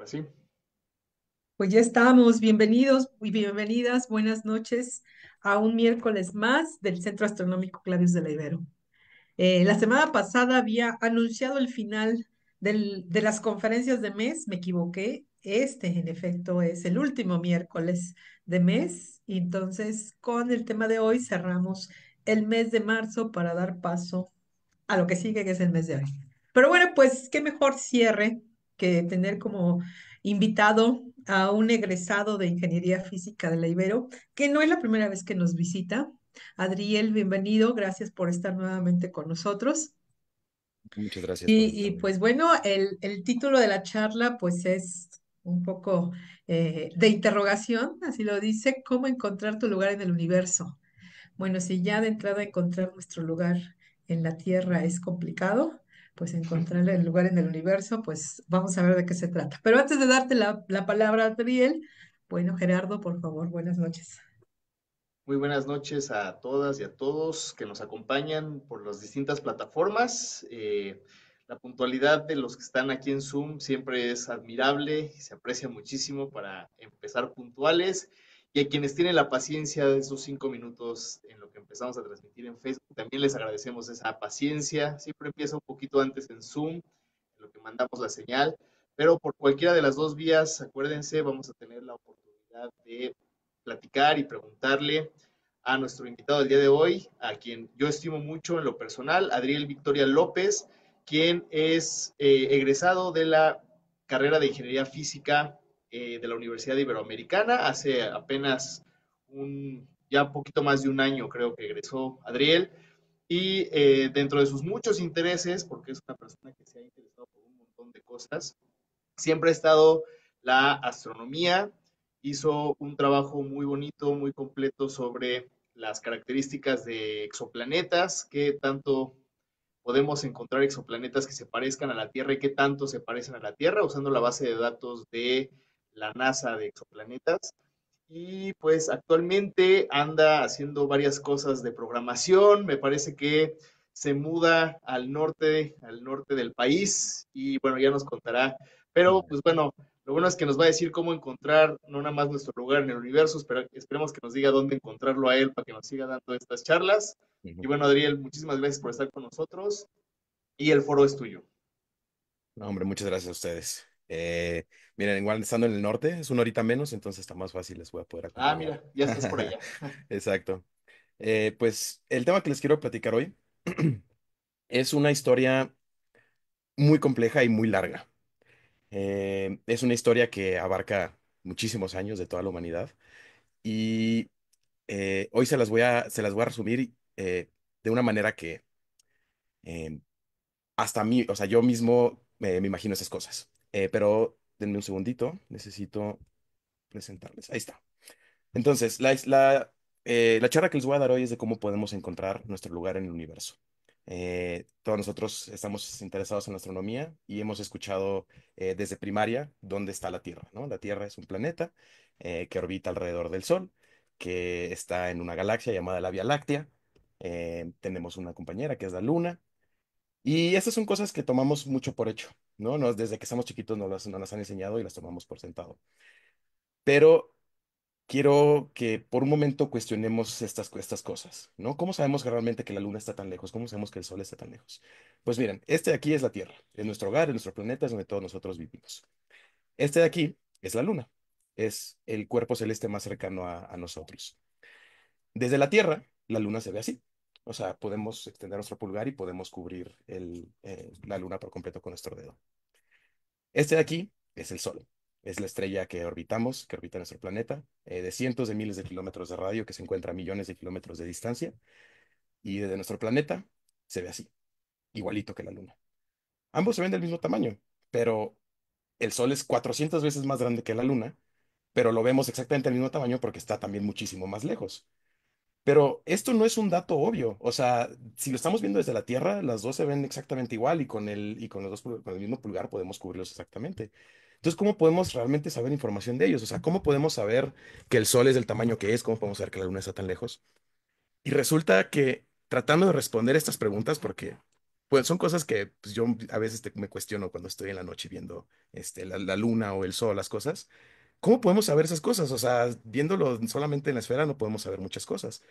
sí. Pues ya estamos, bienvenidos y bienvenidas, buenas noches a un miércoles más del Centro Astronómico Clavius de la Ibero. La semana pasada había anunciado el final de las conferencias de mes, me equivoqué, este en efecto es el último miércoles de mes, y entonces con el tema de hoy cerramos el mes de marzo para dar paso a lo que sigue, que es el mes de hoy. Pero bueno, pues qué mejor cierre que tener como invitado a un egresado de Ingeniería Física de la Ibero, que no es la primera vez que nos visita. Adriel, bienvenido, gracias por estar nuevamente con nosotros. Muchas gracias por Y invitarme. pues bueno, el título de la charla pues es un poco de interrogación, así lo dice, ¿cómo encontrar tu lugar en el universo? Bueno, si ya de entrada encontrar nuestro lugar en la Tierra es complicado, pues encontrar el lugar en el universo, pues vamos a ver de qué se trata. Pero antes de darte la palabra, Adriel, bueno, Gerardo, por favor, buenas noches. Muy buenas noches a todas y a todos que nos acompañan por las distintas plataformas. La puntualidad de los que están aquí en Zoom siempre es admirable y se aprecia muchísimo para empezar puntuales. Y a quienes tienen la paciencia de esos 5 minutos en lo que empezamos a transmitir en Facebook, también les agradecemos esa paciencia. Siempre empieza un poquito antes en Zoom, en lo que mandamos la señal, pero por cualquiera de las dos vías, acuérdense, vamos a tener la oportunidad de platicar y preguntarle a nuestro invitado del día de hoy, a quien yo estimo mucho en lo personal, Adriel Victoria López, quien es egresado de la carrera de Ingeniería Física de la Universidad Iberoamericana. Hace apenas ya un poquito más de un año creo que egresó Adriel. Y dentro de sus muchos intereses, porque es una persona que se ha interesado por un montón de cosas, siempre ha estado la astronomía, hizo un trabajo muy bonito, muy completo sobre las características de exoplanetas, qué tanto podemos encontrar exoplanetas que se parezcan a la Tierra y qué tanto se parecen a la Tierra, usando la base de datos de la NASA de exoplanetas. Y pues actualmente anda haciendo varias cosas de programación, me parece que se muda al norte del país y bueno, ya nos contará. Pero pues bueno, lo bueno es que nos va a decir cómo encontrar no nada más nuestro lugar en el universo, esperemos que nos diga dónde encontrarlo a él para que nos siga dando estas charlas. Y Ujú. bueno, Adriel, muchísimas gracias por estar con nosotros y el foro es tuyo. No, hombre, muchas gracias a ustedes. Miren, igual estando en el norte, es una horita menos, entonces está más fácil, les voy a poder Ah, acompañar. mira, ya estás por allá. Exacto. Pues el tema que les quiero platicar hoy es una historia muy compleja y muy larga. Es una historia que abarca muchísimos años de toda la humanidad y hoy se las voy a resumir de una manera que eh, hasta mí, o sea, yo mismo me imagino esas cosas. Pero denme un segundito, necesito presentarles. Ahí está. Entonces, la charla que les voy a dar hoy es de cómo podemos encontrar nuestro lugar en el universo. Todos nosotros estamos interesados en la astronomía y hemos escuchado desde primaria dónde está la Tierra, ¿no? La Tierra es un planeta que orbita alrededor del Sol, que está en una galaxia llamada la Vía Láctea. Tenemos una compañera que es la Luna. Y estas son cosas que tomamos mucho por hecho, ¿no? Desde que estamos chiquitos nos las han enseñado y las tomamos por sentado. Pero quiero que por un momento cuestionemos estas cosas, ¿no? ¿Cómo sabemos que realmente que la Luna está tan lejos? ¿Cómo sabemos que el Sol está tan lejos? Pues miren, este de aquí es la Tierra, es nuestro hogar, es nuestro planeta, es donde todos nosotros vivimos. Este de aquí es la Luna, es el cuerpo celeste más cercano a nosotros. Desde la Tierra, la Luna se ve así. O sea, podemos extender nuestro pulgar y podemos cubrir la Luna por completo con nuestro dedo. Este de aquí es el Sol. Es la estrella que orbitamos, que orbita nuestro planeta, de cientos de miles de kilómetros de radio, que se encuentra a millones de kilómetros de distancia. Y desde nuestro planeta se ve así, igualito que la Luna. Ambos se ven del mismo tamaño, pero el Sol es 400 veces más grande que la Luna, pero lo vemos exactamente al mismo tamaño porque está también muchísimo más lejos. Pero esto no es un dato obvio. O sea, si lo estamos viendo desde la Tierra, las dos se ven exactamente igual y con con el mismo pulgar podemos cubrirlos exactamente. Entonces, ¿cómo podemos realmente saber información de ellos? O sea, ¿cómo podemos saber que el Sol es del tamaño que es? ¿Cómo podemos saber que la Luna está tan lejos? Y resulta que tratando de responder estas preguntas, porque pues son cosas que pues, yo a veces me cuestiono cuando estoy en la noche viendo la luna o el sol, las cosas. ¿Cómo podemos saber esas cosas? O sea, viéndolo solamente en la esfera no podemos saber muchas cosas.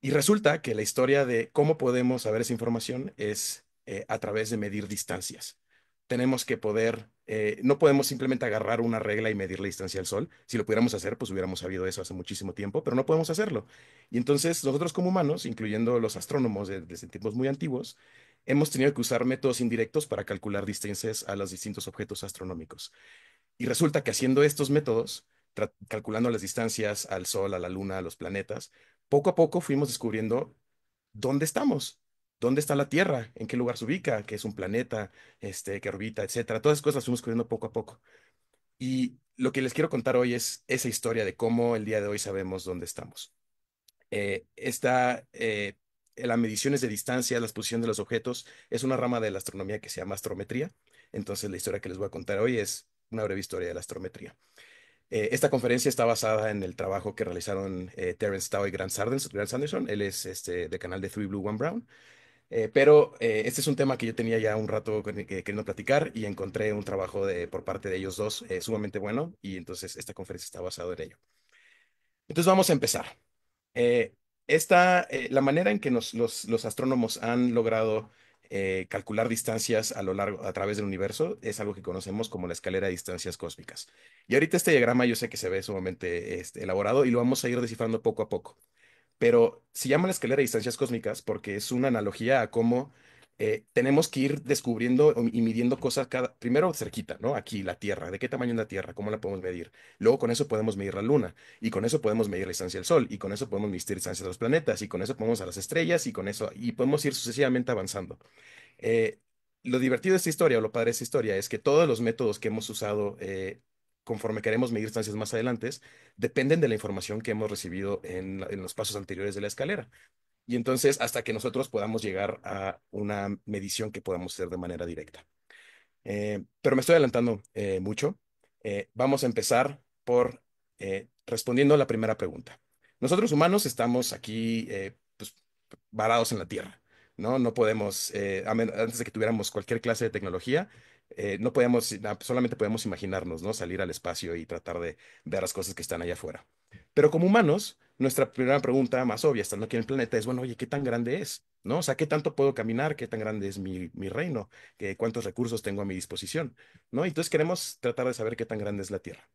Y resulta que la historia de cómo podemos saber esa información es a través de medir distancias. Tenemos que poder, no podemos simplemente agarrar una regla y medir la distancia al Sol. Si lo pudiéramos hacer, pues hubiéramos sabido eso hace muchísimo tiempo, pero no podemos hacerlo. Y entonces nosotros como humanos, incluyendo los astrónomos desde tiempos muy antiguos, hemos tenido que usar métodos indirectos para calcular distancias a los distintos objetos astronómicos. Y resulta que haciendo estos métodos, calculando las distancias al Sol, a la Luna, a los planetas, poco a poco fuimos descubriendo dónde estamos, dónde está la Tierra, en qué lugar se ubica, qué es un planeta, que orbita, etcétera. Todas esas cosas las fuimos descubriendo poco a poco. Y lo que les quiero contar hoy es esa historia de cómo el día de hoy sabemos dónde estamos. Las mediciones de distancia, la posición de los objetos, es una rama de la astronomía que se llama astrometría. Entonces, la historia que les voy a contar hoy es una breve historia de la astrometría. Esta conferencia está basada en el trabajo que realizaron Terence Tao y Grant Sanderson. Él es de canal de Three Blue, One Brown. Pero este es un tema que yo tenía ya un rato queriendo platicar y encontré un trabajo por parte de ellos dos sumamente bueno y entonces esta conferencia está basada en ello. Entonces vamos a empezar. Eh, la manera en que los astrónomos han logrado calcular distancias a través del universo es algo que conocemos como la escalera de distancias cósmicas. Y ahorita este diagrama yo sé que se ve sumamente elaborado y lo vamos a ir descifrando poco a poco, pero se llama la escalera de distancias cósmicas porque es una analogía a cómo tenemos que ir descubriendo y midiendo cosas primero cerquita, ¿no? Aquí la Tierra, ¿de qué tamaño es la Tierra? ¿Cómo la podemos medir? Luego con eso podemos medir la Luna, y con eso podemos medir la distancia del Sol, y con eso podemos medir distancias de los planetas, y con eso podemos a las estrellas, y con eso, y podemos ir sucesivamente avanzando. Eh, lo divertido de esta historia, o lo padre de esta historia, es que todos los métodos que hemos usado conforme queremos medir distancias más adelante, dependen de la información que hemos recibido en los pasos anteriores de la escalera. Y entonces, hasta que nosotros podamos llegar a una medición que podamos hacer de manera directa. Pero me estoy adelantando mucho. Vamos a empezar por respondiendo a la primera pregunta. Nosotros humanos estamos aquí pues, varados en la Tierra, ¿no? No podemos, antes de que tuviéramos cualquier clase de tecnología, no podemos, solamente podemos imaginarnos, ¿no? Salir al espacio y tratar de ver las cosas que están allá afuera. Pero como humanos, nuestra primera pregunta más obvia, estando aquí en el planeta, es, bueno, oye, ¿qué tan grande es? ¿No? O sea, ¿qué tanto puedo caminar? ¿Qué tan grande es mi reino? ¿Cuántos recursos tengo a mi disposición? ¿No? Entonces queremos tratar de saber qué tan grande es la Tierra.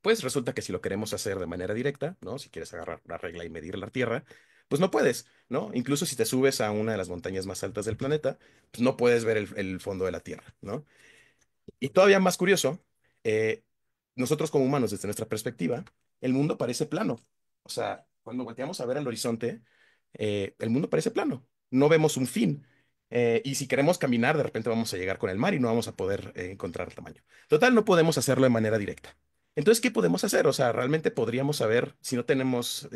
Pues resulta que si lo queremos hacer de manera directa, ¿no? Si quieres agarrar una regla y medir la Tierra, pues no puedes, ¿no? Incluso si te subes a una de las montañas más altas del planeta, pues no puedes ver el fondo de la Tierra, ¿no? Y todavía más curioso, eh, nosotros como humanos, desde nuestra perspectiva, el mundo parece plano. O sea, cuando volteamos a ver el horizonte, el mundo parece plano. No vemos un fin. Y si queremos caminar, de repente vamos a llegar con el mar y no vamos a poder encontrar el tamaño. Total, no podemos hacerlo de manera directa. Entonces, ¿qué podemos hacer? O sea, realmente podríamos saber, si no tenemos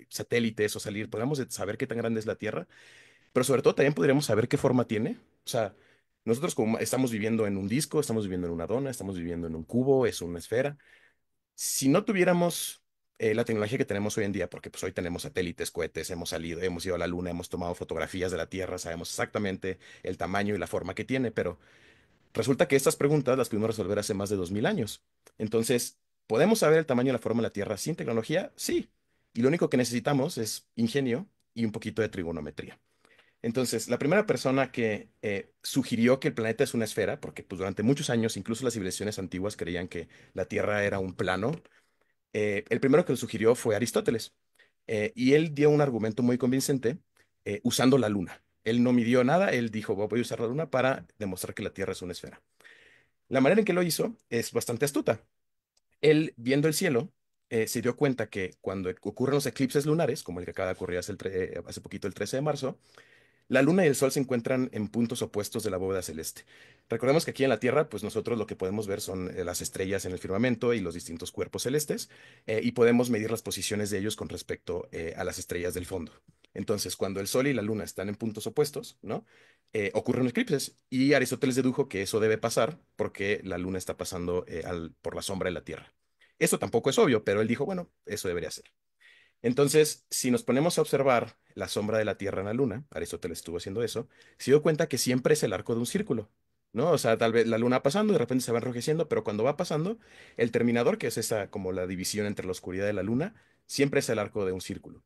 satélites o salir, podríamos saber qué tan grande es la Tierra, pero sobre todo también podríamos saber qué forma tiene. O sea, nosotros como estamos viviendo en un disco, estamos viviendo en una dona, estamos viviendo en un cubo, es una esfera. Si no tuviéramos la tecnología que tenemos hoy en día, porque pues hoy tenemos satélites, cohetes, hemos salido, hemos ido a la Luna, hemos tomado fotografías de la Tierra, sabemos exactamente el tamaño y la forma que tiene, pero resulta que estas preguntas las pudimos resolver hace más de 2000 años. Entonces, ¿podemos saber el tamaño y la forma de la Tierra sin tecnología? Sí. Y lo único que necesitamos es ingenio y un poquito de trigonometría. Entonces, la primera persona que sugirió que el planeta es una esfera, porque pues, durante muchos años, incluso las civilizaciones antiguas creían que la Tierra era un plano, el primero que lo sugirió fue Aristóteles. Y él dio un argumento muy convincente usando la Luna. Él no midió nada, él dijo, voy a usar la Luna para demostrar que la Tierra es una esfera. La manera en que lo hizo es bastante astuta. Él, viendo el cielo, se dio cuenta que cuando ocurren los eclipses lunares, como el que acaba de ocurrir hace poquito, el 13 de marzo, la Luna y el Sol se encuentran en puntos opuestos de la bóveda celeste. Recordemos que aquí en la Tierra, pues nosotros lo que podemos ver son las estrellas en el firmamento y los distintos cuerpos celestes, y podemos medir las posiciones de ellos con respecto a las estrellas del fondo. Entonces, cuando el Sol y la Luna están en puntos opuestos, ¿no? Ocurren eclipses, y Aristóteles dedujo que eso debe pasar porque la Luna está pasando por la sombra de la Tierra. Eso tampoco es obvio, pero él dijo, bueno, eso debería ser. Entonces, si nos ponemos a observar la sombra de la Tierra en la Luna, Aristóteles estuvo haciendo eso, se dio cuenta que siempre es el arco de un círculo, ¿no? O sea, tal vez la Luna va pasando y de repente se va enrojeciendo, pero cuando va pasando, el terminador, que es esa como la división entre la oscuridad de la Luna, siempre es el arco de un círculo.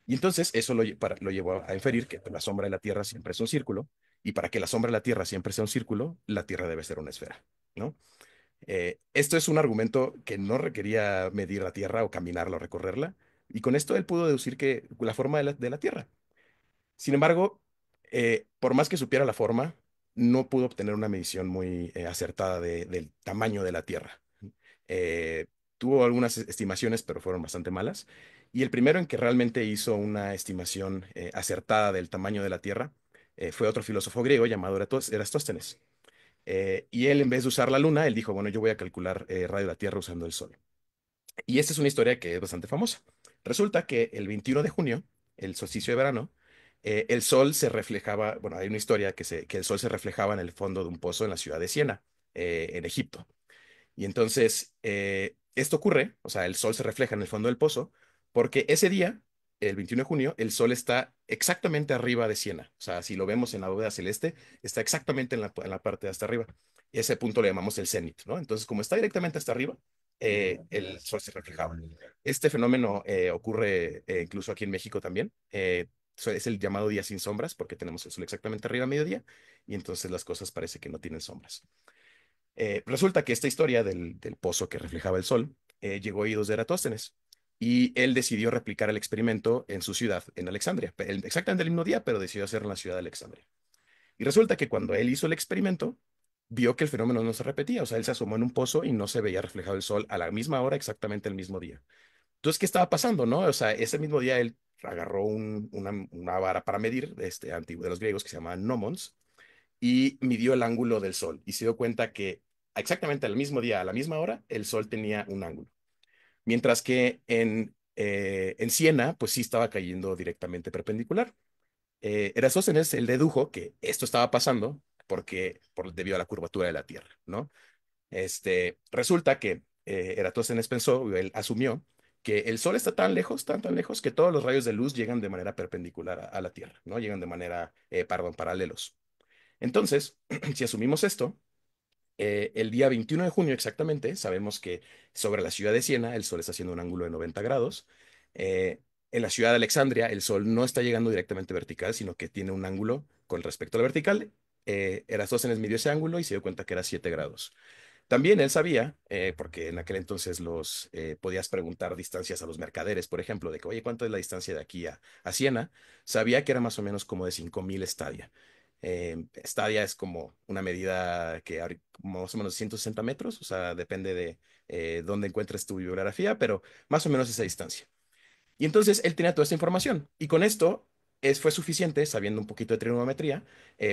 Y entonces eso lo llevó a inferir que la sombra de la Tierra siempre es un círculo, y para que la sombra de la Tierra siempre sea un círculo, la Tierra debe ser una esfera, ¿no? Esto es un argumento que no requería medir la Tierra o caminarla o recorrerla, y con esto él pudo deducir que la forma de la Tierra. Sin embargo, por más que supiera la forma, no pudo obtener una medición muy acertada del tamaño de la Tierra. Eh, Tuvo algunas estimaciones, pero fueron bastante malas. Y el primero en que realmente hizo una estimación acertada del tamaño de la Tierra fue otro filósofo griego llamado Eratóstenes. Y él, en vez de usar la luna, él dijo, bueno, yo voy a calcular radio de la Tierra usando el Sol. Y esta es una historia que es bastante famosa. Resulta que el 21 de junio, el solsticio de verano, el sol se reflejaba, bueno, hay una historia que el sol se reflejaba en el fondo de un pozo en la ciudad de Siena, en Egipto. Y entonces, esto ocurre, o sea, el sol se refleja en el fondo del pozo, porque ese día, el 21 de junio, el sol está exactamente arriba de Siena. O sea, si lo vemos en la bóveda celeste, está exactamente en la parte de hasta arriba. Y ese punto le llamamos el cenit, ¿no? Entonces, como está directamente hasta arriba, el sol se reflejaba. Este fenómeno ocurre incluso aquí en México también. Es el llamado día sin sombras, porque tenemos el sol exactamente arriba a mediodía, y entonces las cosas parece que no tienen sombras. Resulta que esta historia del pozo que reflejaba el sol llegó a oídos de Eratóstenes y él decidió replicar el experimento en su ciudad, en Alexandria, exactamente el mismo día, pero decidió hacerlo en la ciudad de Alexandria. Y resulta que cuando él hizo el experimento, vio que el fenómeno no se repetía, o sea, él se asomó en un pozo y no se veía reflejado el sol a la misma hora, exactamente el mismo día. Entonces, ¿qué estaba pasando, no? O sea, ese mismo día él agarró una vara para medir, antiguo de los griegos, que se llamaba gnomons, y midió el ángulo del sol y se dio cuenta que exactamente al mismo día, a la misma hora, el sol tenía un ángulo. Mientras que en Siena, pues sí estaba cayendo directamente perpendicular. Eratóstenes, él dedujo que esto estaba pasando debido a la curvatura de la Tierra, ¿no? Resulta que Eratóstenes pensó, o él asumió, que el Sol está tan lejos, tan lejos, que todos los rayos de luz llegan de manera perpendicular a la Tierra, ¿no? Llegan de manera, perdón, paralelos. Entonces, si asumimos esto, el día 21 de junio exactamente, sabemos que sobre la ciudad de Siena el sol está haciendo un ángulo de 90 grados. Eh, en la ciudad de Alexandria el sol no está llegando directamente vertical, sino que tiene un ángulo con respecto a la vertical. Eratóstenes midió ese ángulo y se dio cuenta que era 7 grados. También él sabía, porque en aquel entonces podías preguntar distancias a los mercaderes, por ejemplo, de que, oye, ¿cuánto es la distancia de aquí a Siena? Sabía que era más o menos como de 5.000 estadia. Estadia es como una medida que como más o menos 160 metros, o sea, depende de dónde encuentres tu bibliografía, pero más o menos esa distancia. Y entonces él tenía toda esta información y con esto fue suficiente, sabiendo un poquito de trigonometría,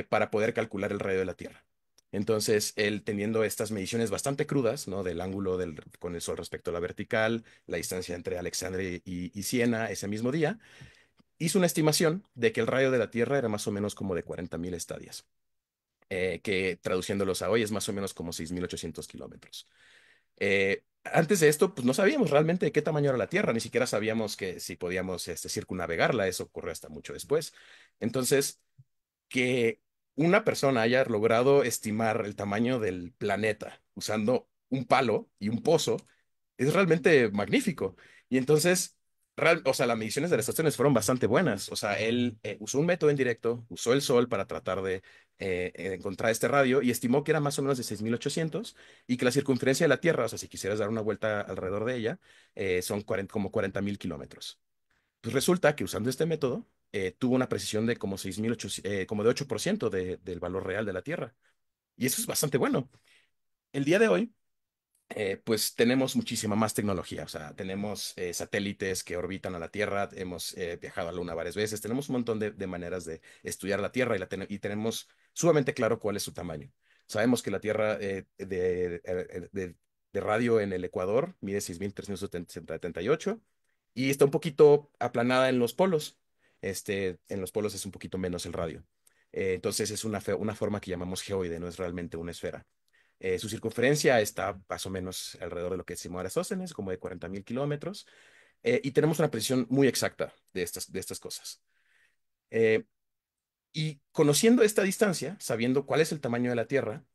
para poder calcular el radio de la Tierra. Entonces, él teniendo estas mediciones bastante crudas, ¿no? Del ángulo con el Sol respecto a la vertical, la distancia entre Alexandria y Siena ese mismo día, hizo una estimación de que el radio de la Tierra era más o menos como de 40.000 estadias, que traduciéndolos a hoy es más o menos como 6.800 kilómetros. Antes de esto, pues no sabíamos realmente de qué tamaño era la Tierra, ni siquiera sabíamos que si podíamos circunnavegarla, eso ocurrió hasta mucho después. Entonces, que una persona haya logrado estimar el tamaño del planeta usando un palo y un pozo es realmente magnífico. Y entonces, o sea, las mediciones de las estaciones fueron bastante buenas. O sea, él usó un método indirecto, usó el sol para tratar de encontrar este radio y estimó que era más o menos de 6.800 y que la circunferencia de la Tierra, o sea, si quisieras dar una vuelta alrededor de ella, son como 40.000 kilómetros. Pues resulta que usando este método, tuvo una precisión de como 6.800, como de 8% del valor real de la Tierra. Y eso es bastante bueno. El día de hoy, pues tenemos muchísima más tecnología, o sea, tenemos satélites que orbitan a la Tierra, hemos viajado a la Luna varias veces, tenemos un montón de maneras de estudiar la Tierra y tenemos sumamente claro cuál es su tamaño. Sabemos que la Tierra de radio en el Ecuador mide 6.378 y está un poquito aplanada en los polos. En los polos es un poquito menos el radio. Entonces es una forma que llamamos geoide, no es realmente una esfera. Su circunferencia está más o menos alrededor de lo que estimó Aristóteles, como de 40.000 kilómetros. y tenemos una precisión muy exacta de estas cosas. Eh, y conociendo esta distancia, sabiendo cuál es el tamaño de la Tierra,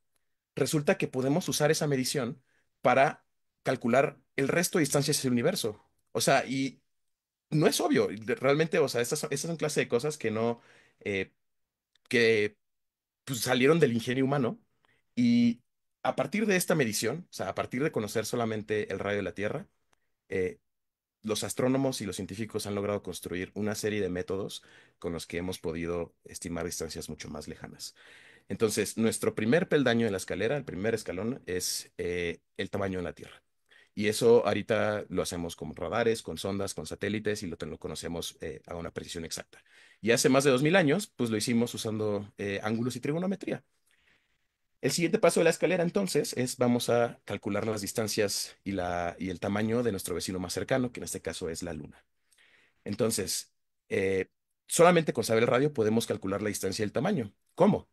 resulta que podemos usar esa medición para calcular el resto de distancias del universo. O sea, y no es obvio, realmente, o sea, estas son clase de cosas que no, que pues, salieron del ingenio humano y a partir de esta medición, o sea, a partir de conocer solamente el radio de la Tierra, eh, los astrónomos y los científicos han logrado construir una serie de métodos con los que hemos podido estimar distancias mucho más lejanas. Entonces, nuestro primer peldaño en la escalera, el primer escalón, es el tamaño de la Tierra. Y eso ahorita lo hacemos con radares, con sondas, con satélites y lo conocemos a una precisión exacta. Y hace más de 2000 años, pues lo hicimos usando ángulos y trigonometría. El siguiente paso de la escalera, entonces, es vamos a calcular las distancias y el tamaño de nuestro vecino más cercano, que en este caso es la Luna. Entonces, eh, solamente con saber el radio podemos calcular la distancia y el tamaño. ¿Cómo?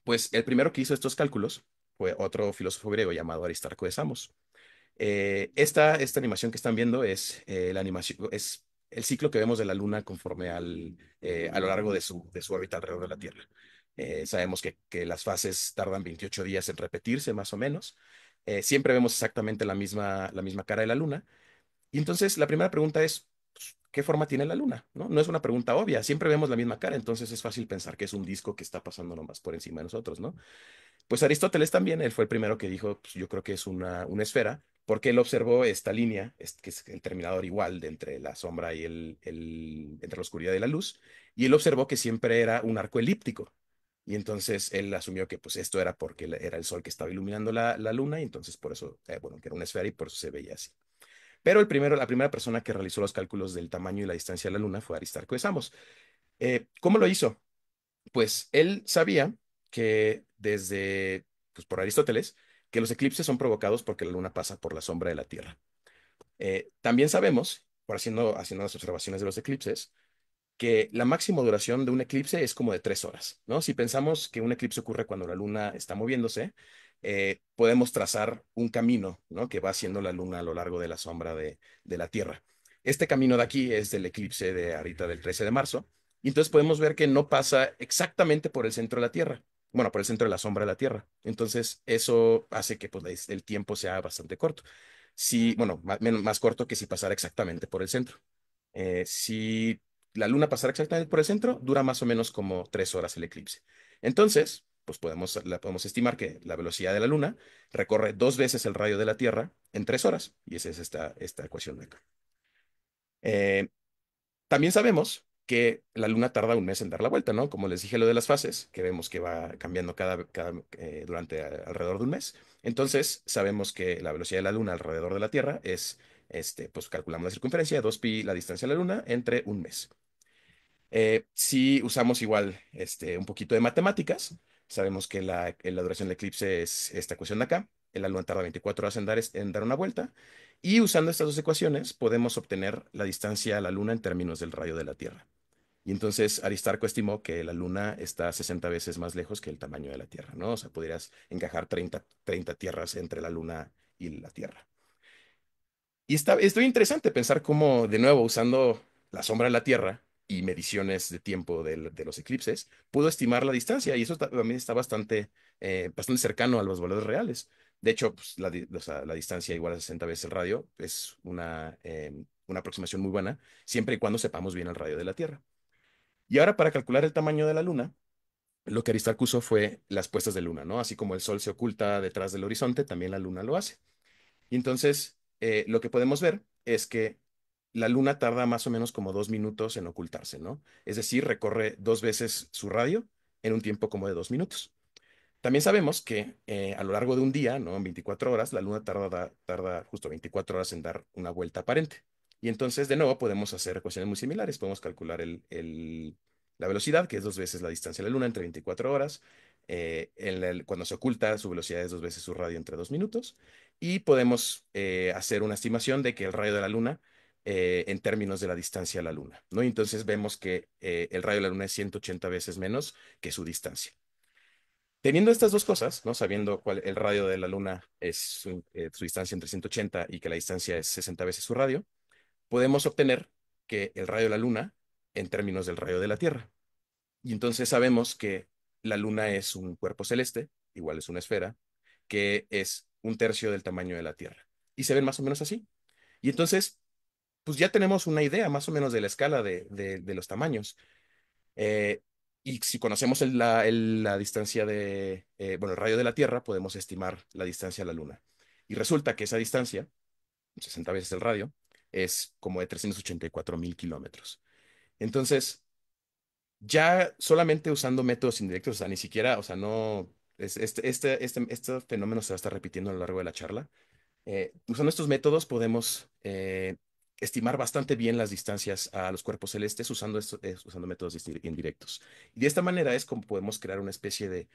Pues el primero que hizo estos cálculos fue otro filósofo griego llamado Aristarco de Samos. Esta animación que están viendo es la animación, es el ciclo que vemos de la Luna conforme a lo largo de su órbita alrededor de la Tierra. Sabemos que las fases tardan 28 días en repetirse, más o menos. Siempre vemos exactamente la misma cara de la Luna. Y entonces la primera pregunta es, pues, ¿qué forma tiene la Luna? ¿No? No es una pregunta obvia. Siempre vemos la misma cara, entonces es fácil pensar que es un disco que está pasando nomás por encima de nosotros, ¿no? Pues Aristóteles también, él fue el primero que dijo, pues yo creo que es una esfera, porque él observó esta línea, que es el terminador igual de entre la sombra y entre la oscuridad y la luz, y él observó que siempre era un arco elíptico. Y entonces él asumió que pues esto era porque era el sol que estaba iluminando la luna, y entonces por eso, bueno, que era una esfera y por eso se veía así. Pero la primera persona que realizó los cálculos del tamaño y la distancia de la luna fue Aristarco de Samos. ¿Cómo lo hizo? Pues él sabía que pues por Aristóteles, que los eclipses son provocados porque la luna pasa por la sombra de la Tierra. También sabemos, haciendo las observaciones de los eclipses, que la máxima duración de un eclipse es como de 3 horas, ¿no? Si pensamos que un eclipse ocurre cuando la luna está moviéndose, podemos trazar un camino, ¿no? Que va haciendo la luna a lo largo de la sombra de la Tierra. Este camino de aquí es del eclipse de ahorita del 13 de marzo, y entonces podemos ver que no pasa exactamente por el centro de la Tierra, bueno, por el centro de la sombra de la Tierra. Entonces, eso hace que pues, el tiempo sea bastante corto. Sí, bueno, más corto que si pasara exactamente por el centro. Si la luna pasara exactamente por el centro, dura más o menos como 3 horas el eclipse. Entonces, pues podemos estimar que la velocidad de la luna recorre 2 veces el radio de la Tierra en 3 horas. Y esa es esta ecuación de acá. Eh, También sabemos que la luna tarda un mes en dar la vuelta, ¿no? Como les dije lo de las fases, que vemos que va cambiando durante alrededor de un mes. Entonces, sabemos que la velocidad de la luna alrededor de la Tierra es, pues calculamos la circunferencia, 2pi la distancia de la luna, entre un mes. Si usamos igual un poquito de matemáticas, sabemos que la duración del eclipse es esta ecuación de acá. La luna tarda 24 horas en dar una vuelta. Y usando estas dos ecuaciones podemos obtener la distancia a la luna en términos del radio de la Tierra. Y entonces Aristarco estimó que la luna está 60 veces más lejos que el tamaño de la Tierra, ¿no? O sea, podrías encajar 30 tierras entre la luna y la Tierra. Y es muy interesante pensar cómo, de nuevo, usando la sombra de la Tierra y mediciones de tiempo de los eclipses, pudo estimar la distancia y eso también está bastante cercano a los valores reales. De hecho, pues, o sea, la distancia igual a 60 veces el radio es una aproximación muy buena, siempre y cuando sepamos bien el radio de la Tierra. Y ahora, para calcular el tamaño de la Luna, lo que Aristarco usó fue las puestas de luna, ¿no? Así como el Sol se oculta detrás del horizonte, también la Luna lo hace. Y entonces, lo que podemos ver es que la luna tarda más o menos como 2 minutos en ocultarse, ¿no? Es decir, recorre 2 veces su radio en un tiempo como de 2 minutos. También sabemos que a lo largo de un día, ¿no? En 24 horas, la luna tarda justo 24 horas en dar una vuelta aparente. Y entonces, de nuevo, podemos hacer ecuaciones muy similares. Podemos calcular la velocidad, que es 2 veces la distancia de la luna entre 24 horas. Cuando se oculta, su velocidad es 2 veces su radio entre 2 minutos. Y podemos hacer una estimación de que el radio de la luna, en términos de la distancia a la luna, ¿no? Y entonces vemos que el radio de la luna es 180 veces menos que su distancia. Teniendo estas dos cosas, ¿no? Sabiendo cuál el radio de la Luna es su distancia entre 180 y que la distancia es 60 veces su radio, podemos obtener que el rayo de la Luna en términos del rayo de la Tierra. Y entonces sabemos que la Luna es un cuerpo celeste, igual es una esfera, que es un tercio del tamaño de la Tierra. Y se ven más o menos así. Y entonces, pues ya tenemos una idea más o menos de la escala de los tamaños. Eh, y si conocemos la distancia bueno, el radio de la Tierra, podemos estimar la distancia a la Luna. Y resulta que esa distancia, 60 veces el radio, es como de 384.000 kilómetros. Entonces, ya solamente usando métodos indirectos, o sea, ni siquiera, o sea, no, este fenómeno se va a estar repitiendo a lo largo de la charla. Usando estos métodos podemos estimar bastante bien las distancias a los cuerpos celestes usando métodos indirectos. Y de esta manera es como podemos crear una especie de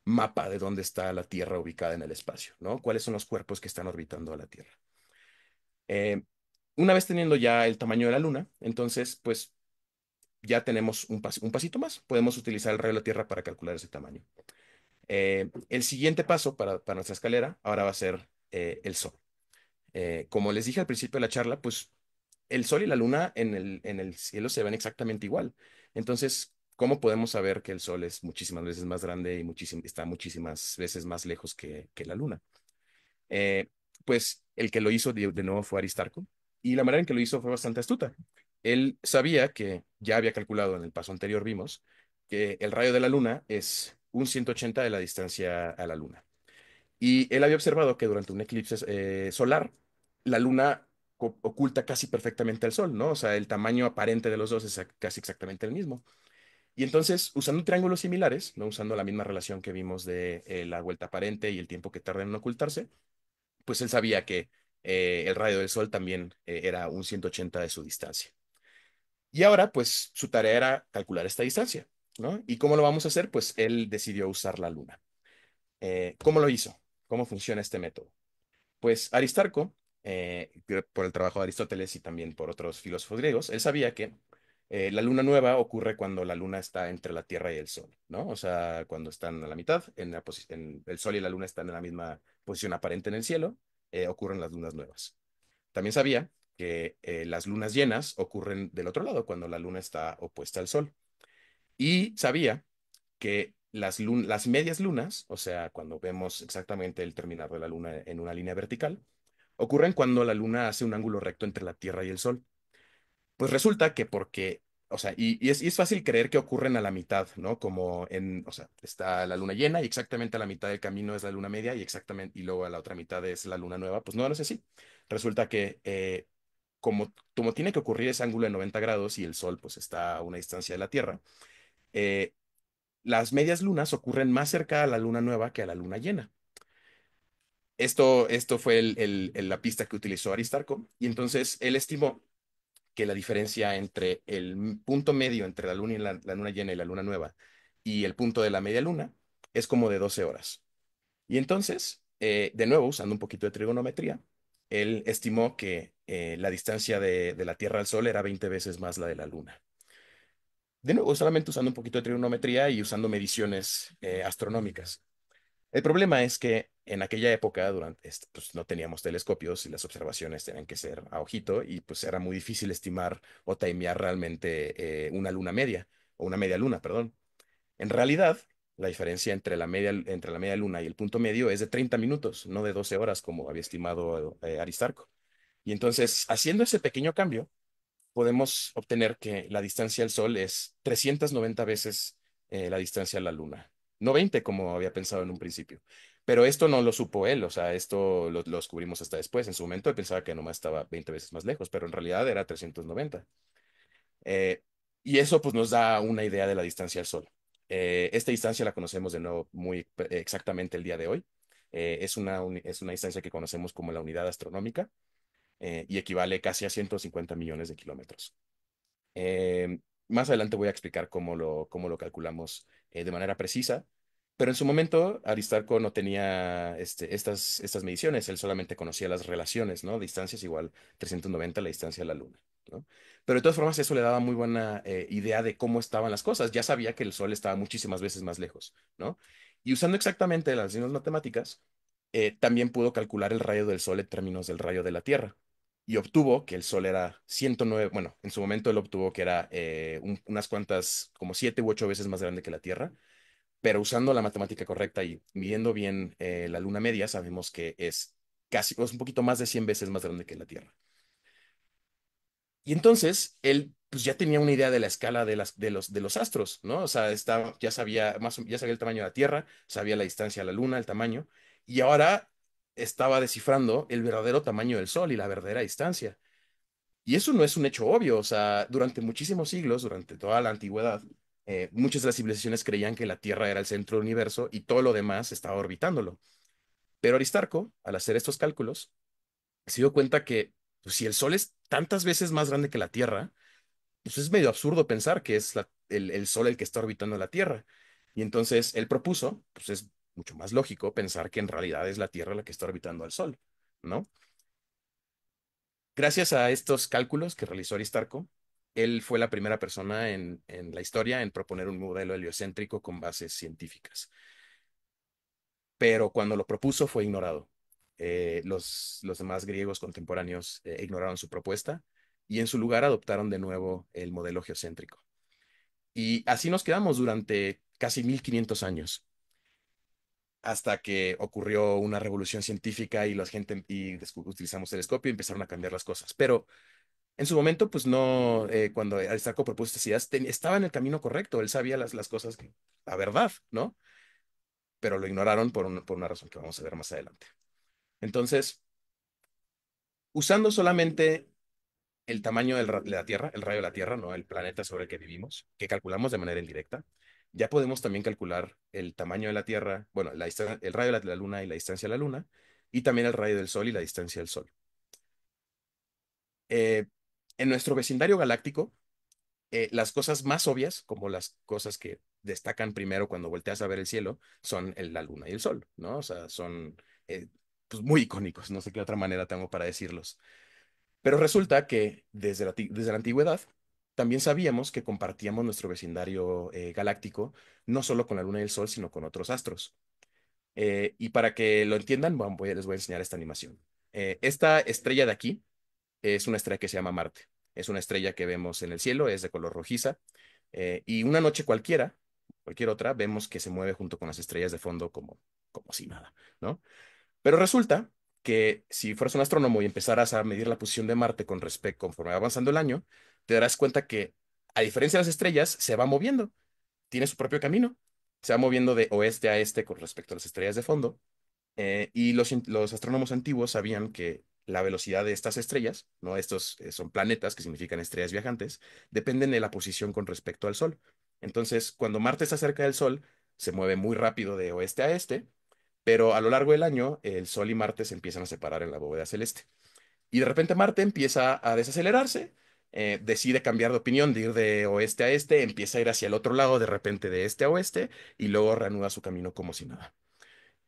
mapa de dónde está la Tierra ubicada en el espacio, ¿no? ¿Cuáles son los cuerpos que están orbitando a la Tierra? Eh, una vez teniendo ya el tamaño de la Luna, entonces, pues ya tenemos un pasito más. Podemos utilizar el rayo de la Tierra para calcular ese tamaño. El siguiente paso para nuestra escalera ahora va a ser el Sol. Como les dije al principio de la charla, pues el Sol y la Luna en el cielo se ven exactamente igual. Entonces, ¿cómo podemos saber que el Sol es muchísimas veces más grande y está muchísimas veces más lejos que la Luna? Eh, pues el que lo hizo de nuevo fue Aristarco, y la manera en que lo hizo fue bastante astuta. Él sabía que ya había calculado en el paso anterior, vimos que el rayo de la Luna es un 180 de la distancia a la Luna. Y él había observado que durante un eclipse solar, la Luna oculta casi perfectamente al Sol, ¿no? O sea, el tamaño aparente de los dos es casi exactamente el mismo. Y entonces, usando triángulos similares, no usando la misma relación que vimos de la vuelta aparente y el tiempo que tarda en ocultarse, pues él sabía que el rayo del Sol también era un 180 de su distancia. Y ahora, pues su tarea era calcular esta distancia, ¿no? ¿Y cómo lo vamos a hacer? Pues él decidió usar la Luna. ¿Cómo lo hizo? ¿Cómo funciona este método? Pues Aristarco, por el trabajo de Aristóteles y también por otros filósofos griegos, él sabía que la luna nueva ocurre cuando la luna está entre la Tierra y el Sol, ¿no? O sea, cuando están a la mitad, el Sol y la luna están en la misma posición aparente en el cielo, ocurren las lunas nuevas. También sabía que las lunas llenas ocurren del otro lado, cuando la luna está opuesta al Sol. Y sabía que las medias lunas, o sea, cuando vemos exactamente el terminar de la luna en una línea vertical, ocurren cuando la luna hace un ángulo recto entre la Tierra y el Sol. Pues resulta que o sea, y es fácil creer que ocurren a la mitad, ¿no? O sea, está la luna llena y exactamente a la mitad del camino es la luna media y luego a la otra mitad es la luna nueva. Pues no, no es así. Resulta que como tiene que ocurrir ese ángulo de 90 grados y el Sol pues está a una distancia de la Tierra, eh, las medias lunas ocurren más cerca a la luna nueva que a la luna llena. Esto fue la pista que utilizó Aristarco, y entonces él estimó que la diferencia entre el punto medio entre la luna y la luna llena y la luna nueva y el punto de la media luna es como de 12 horas. Y entonces, de nuevo, usando un poquito de trigonometría, él estimó que la distancia de la Tierra al Sol era 20 veces más la de la luna. De nuevo, solamente usando un poquito de trigonometría y usando mediciones astronómicas. El problema es que en aquella época, pues no teníamos telescopios y las observaciones tenían que ser a ojito, y pues era muy difícil estimar o timear realmente una luna media o una media luna, perdón. En realidad, la diferencia entre la media luna y el punto medio es de 30 minutos, no de 12 horas como había estimado Aristarco. Y entonces, haciendo ese pequeño cambio, podemos obtener que la distancia al Sol es 390 veces la distancia a la Luna. No 20 como había pensado en un principio. Pero esto no lo supo él, o sea, esto lo descubrimos hasta después. En su momento él pensaba que nomás estaba 20 veces más lejos, pero en realidad era 390. Eh, y eso pues nos da una idea de la distancia al Sol. Esta distancia la conocemos de nuevo muy exactamente el día de hoy. Es una distancia que conocemos como la unidad astronómica, y equivale casi a 150 millones de kilómetros. Eh, Más adelante voy a explicar cómo lo calculamos de manera precisa, pero en su momento Aristarco no tenía estas mediciones, él solamente conocía las relaciones, ¿no? Distancias igual 390 la distancia a la Luna, ¿no? Pero de todas formas eso le daba muy buena idea de cómo estaban las cosas, ya sabía que el Sol estaba muchísimas veces más lejos, ¿no? Y usando exactamente las mismas matemáticas, también pudo calcular el rayo del Sol en términos del rayo de la Tierra. y obtuvo que el Sol era 109, bueno, en su momento él obtuvo que era unas cuantas, como 7 u 8 veces más grande que la Tierra, pero usando la matemática correcta y midiendo bien la luna media, sabemos que es casi, es un poquito más de 100 veces más grande que la Tierra. Y entonces él pues ya tenía una idea de la escala de los astros, ¿no? O sea, ya sabía ya sabía el tamaño de la Tierra, sabía la distancia a la Luna, el tamaño, y ahora estaba descifrando el verdadero tamaño del Sol y la verdadera distancia. Y eso no es un hecho obvio, o sea, durante muchísimos siglos, durante toda la antigüedad, muchas de las civilizaciones creían que la Tierra era el centro del universo y todo lo demás estaba orbitándolo. Pero Aristarco, al hacer estos cálculos, se dio cuenta que pues, si el Sol es tantas veces más grande que la Tierra, pues es medio absurdo pensar que es el Sol el que está orbitando la Tierra. Y entonces él propuso, pues es mucho más lógico pensar que en realidad es la Tierra la que está orbitando al Sol, ¿no? Gracias a estos cálculos que realizó Aristarco, él fue la primera persona en la historia en proponer un modelo heliocéntrico con bases científicas. Pero cuando lo propuso fue ignorado. Los demás griegos contemporáneos ignoraron su propuesta y en su lugar adoptaron de nuevo el modelo geocéntrico. Y así nos quedamos durante casi 1500 años, hasta que ocurrió una revolución científica y la gente utilizamos telescopio y empezaron a cambiar las cosas. Pero en su momento, pues no, cuando Aristarco propuso estas ideas, estaba en el camino correcto, él sabía las cosas, la verdad, ¿no? Pero lo ignoraron por una razón que vamos a ver más adelante. Entonces, usando solamente el tamaño de la Tierra, el radio de la Tierra, no el planeta sobre el que vivimos, que calculamos de manera indirecta, ya podemos también calcular el tamaño de la Tierra, bueno, el radio de la Luna y la distancia a la Luna, y también el radio del Sol y la distancia del Sol. Eh, en nuestro vecindario galáctico, las cosas más obvias, como las cosas que destacan primero cuando volteas a ver el cielo, son la Luna y el Sol, ¿no? O sea, son eh, pues muy icónicos, no sé qué otra manera tengo para decirlos. Pero resulta que desde la antigüedad también sabíamos que compartíamos nuestro vecindario galáctico no solo con la Luna y el Sol, sino con otros astros. Y para que lo entiendan, les voy a enseñar esta animación. Esta estrella de aquí es una estrella que se llama Marte. Es una estrella que vemos en el cielo, es de color rojiza. Y una noche cualquiera, cualquier otra, vemos que se mueve junto con las estrellas de fondo como si nada, ¿no? Pero resulta que si fueras un astrónomo y empezaras a medir la posición de Marte con respecto conforme va avanzando el año, te darás cuenta que, a diferencia de las estrellas, se va moviendo, tiene su propio camino, se va moviendo de oeste a este con respecto a las estrellas de fondo. Y los astrónomos antiguos sabían que la velocidad de estas estrellas, ¿no? Estos son planetas, que significan estrellas viajantes, dependen de la posición con respecto al Sol. Entonces, cuando Marte está cerca del Sol, se mueve muy rápido de oeste a este, pero a lo largo del año, el Sol y Marte se empiezan a separar en la bóveda celeste. Y de repente Marte empieza a desacelerarse, decide cambiar de opinión, de ir de oeste a este, empieza a ir hacia el otro lado, de repente de este a oeste, y luego reanuda su camino como si nada.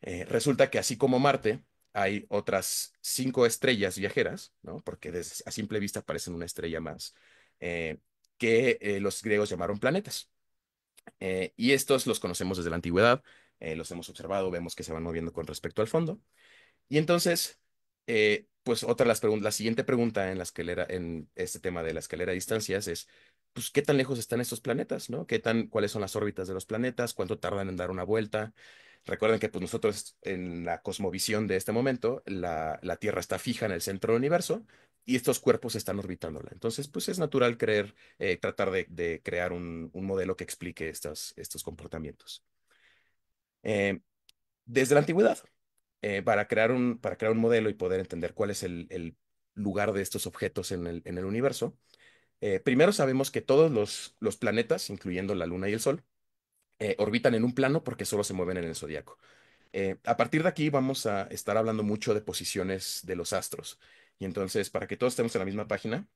Resulta que así como Marte, hay otras 5 estrellas viajeras, ¿no? Porque a simple vista parecen una estrella más, eh, que los griegos llamaron planetas. Y estos los conocemos desde la antigüedad, los hemos observado, vemos que se van moviendo con respecto al fondo. Y entonces, pues la siguiente pregunta en en este tema de la escalera de distancias es, pues, ¿qué tan lejos están estos planetas, no? ¿Cuáles son las órbitas de los planetas? ¿Cuánto tardan en dar una vuelta? Recuerden que pues nosotros en la cosmovisión de este momento, la Tierra está fija en el centro del universo y estos cuerpos están orbitándola. Entonces, pues es natural tratar de crear un modelo que explique estos comportamientos. Eh, Desde la antigüedad, para crear un modelo y poder entender cuál es el lugar de estos objetos en el universo, primero sabemos que todos los planetas, incluyendo la Luna y el Sol, orbitan en un plano porque solo se mueven en el zodiaco. A partir de aquí vamos a estar hablando mucho de posiciones de los astros. Y entonces, para que todos estemos en la misma página,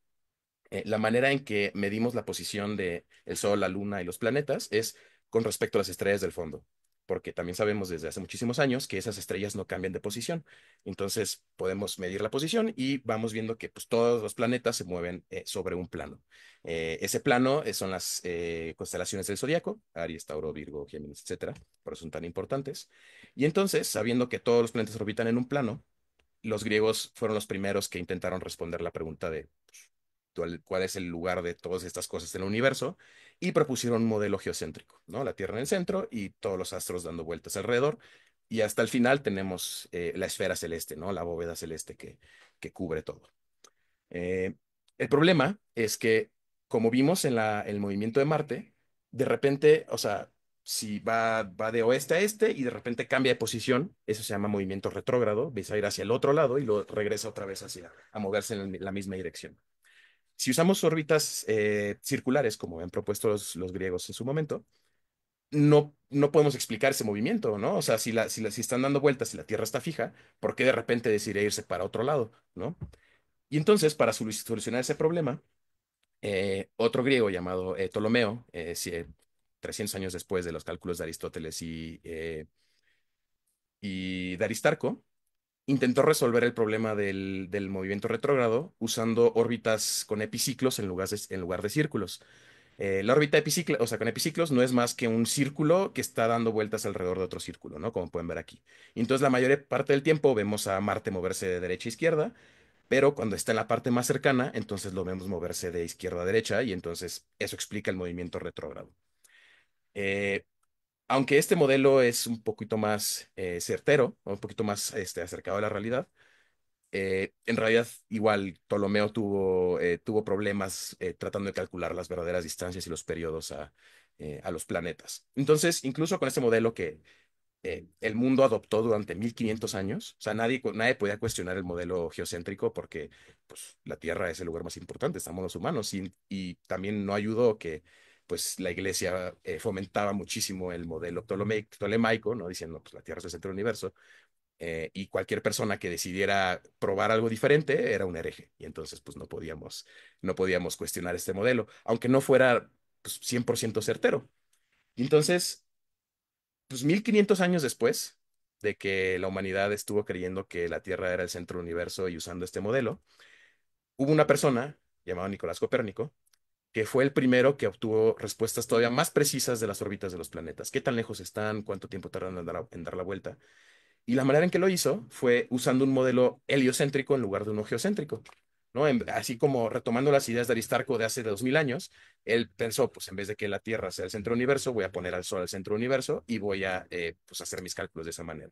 la manera en que medimos la posición de el Sol, la Luna y los planetas es con respecto a las estrellas del fondo, porque también sabemos desde hace muchísimos años que esas estrellas no cambian de posición. Entonces podemos medir la posición y vamos viendo que pues, todos los planetas se mueven sobre un plano. Ese plano son las constelaciones del zodiaco, Aries, Tauro, Virgo, Géminis, etcétera, por eso son tan importantes. Y entonces, sabiendo que todos los planetas orbitan en un plano, los griegos fueron los primeros que intentaron responder la pregunta de cuál es el lugar de todas estas cosas en el universo y propusieron un modelo geocéntrico, ¿no? La Tierra en el centro y todos los astros dando vueltas alrededor. Y hasta el final tenemos la esfera celeste, ¿no? La bóveda celeste que cubre todo. Eh, el problema es que, como vimos en el movimiento de Marte, de repente, o sea, si va de oeste a este y de repente cambia de posición, eso se llama movimiento retrógrado, ves a ir hacia el otro lado y luego regresa otra vez a moverse en la misma dirección. Si usamos órbitas circulares, como han propuesto los griegos en su momento, no podemos explicar ese movimiento, ¿no? O sea, si están dando vueltas y la Tierra está fija, ¿por qué de repente decide irse para otro lado, ¿no? Y entonces, para solucionar ese problema, otro griego llamado Ptolomeo, 300 años después de los cálculos de Aristóteles y de Aristarco, intentó resolver el problema del movimiento retrógrado usando órbitas con epiciclos en lugar de círculos. La órbita epiciclo, o sea, con epiciclos no es más que un círculo que está dando vueltas alrededor de otro círculo, ¿no? Como pueden ver aquí. Y entonces, la mayor parte del tiempo vemos a Marte moverse de derecha a izquierda, pero cuando está en la parte más cercana, entonces lo vemos moverse de izquierda a derecha y entonces eso explica el movimiento retrógrado. Eh, Aunque este modelo es un poquito más certero, o un poquito más acercado a la realidad, en realidad igual Ptolomeo tuvo problemas tratando de calcular las verdaderas distancias y los periodos a los planetas. Entonces, incluso con este modelo que el mundo adoptó durante 1500 años. O sea, nadie podía cuestionar el modelo geocéntrico porque pues, la Tierra es el lugar más importante, estamos los humanos. Y también no ayudó que pues, la iglesia fomentaba muchísimo el modelo tolemaico, ¿no? Diciendo, pues la Tierra es el centro del universo. Y cualquier persona que decidiera probar algo diferente era un hereje. Y entonces, pues no podíamos cuestionar este modelo, aunque no fuera pues, 100% certero. Y entonces, pues 1500 años después de que la humanidad estuvo creyendo que la Tierra era el centro del universo y usando este modelo, hubo una persona llamada Nicolás Copérnico que fue el primero que obtuvo respuestas todavía más precisas de las órbitas de los planetas. ¿Qué tan lejos están? ¿Cuánto tiempo tardan en dar la vuelta? Y la manera en que lo hizo fue usando un modelo heliocéntrico en lugar de uno geocéntrico, ¿no? Así como retomando las ideas de Aristarco de hace 2000 años, él pensó, pues en vez de que la Tierra sea el centro del universo, voy a poner al Sol al centro del universo y voy a pues, hacer mis cálculos de esa manera.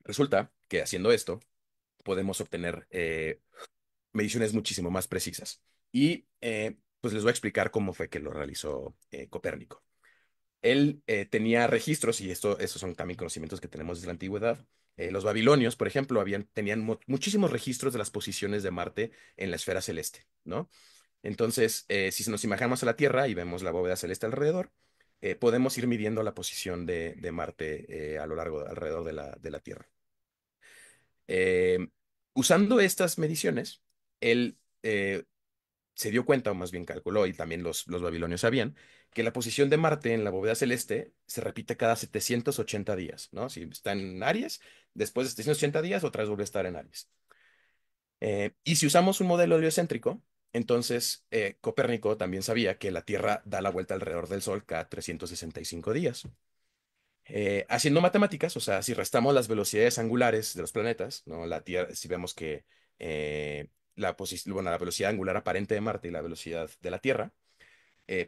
Resulta que haciendo esto podemos obtener mediciones muchísimo más precisas. Y pues les voy a explicar cómo fue que lo realizó Copérnico. Él tenía registros, y esos son también conocimientos que tenemos desde la antigüedad. Los babilonios, por ejemplo, tenían muchísimos registros de las posiciones de Marte en la esfera celeste, ¿no? Entonces, si nos imaginamos a la Tierra y vemos la bóveda celeste alrededor, podemos ir midiendo la posición de Marte a lo largo, alrededor de la Tierra. Eh, Usando estas mediciones, él se dio cuenta, o más bien calculó, y también los babilonios sabían, que la posición de Marte en la bóveda celeste se repite cada 780 días, ¿no? Si está en Aries, después de 780 días, otra vez vuelve a estar en Aries. Y si usamos un modelo heliocéntrico, entonces Copérnico también sabía que la Tierra da la vuelta alrededor del Sol cada 365 días. Haciendo matemáticas, o sea, si restamos las velocidades angulares de los planetas, ¿no? La Tierra, si vemos que la velocidad angular aparente de Marte y la velocidad de la Tierra,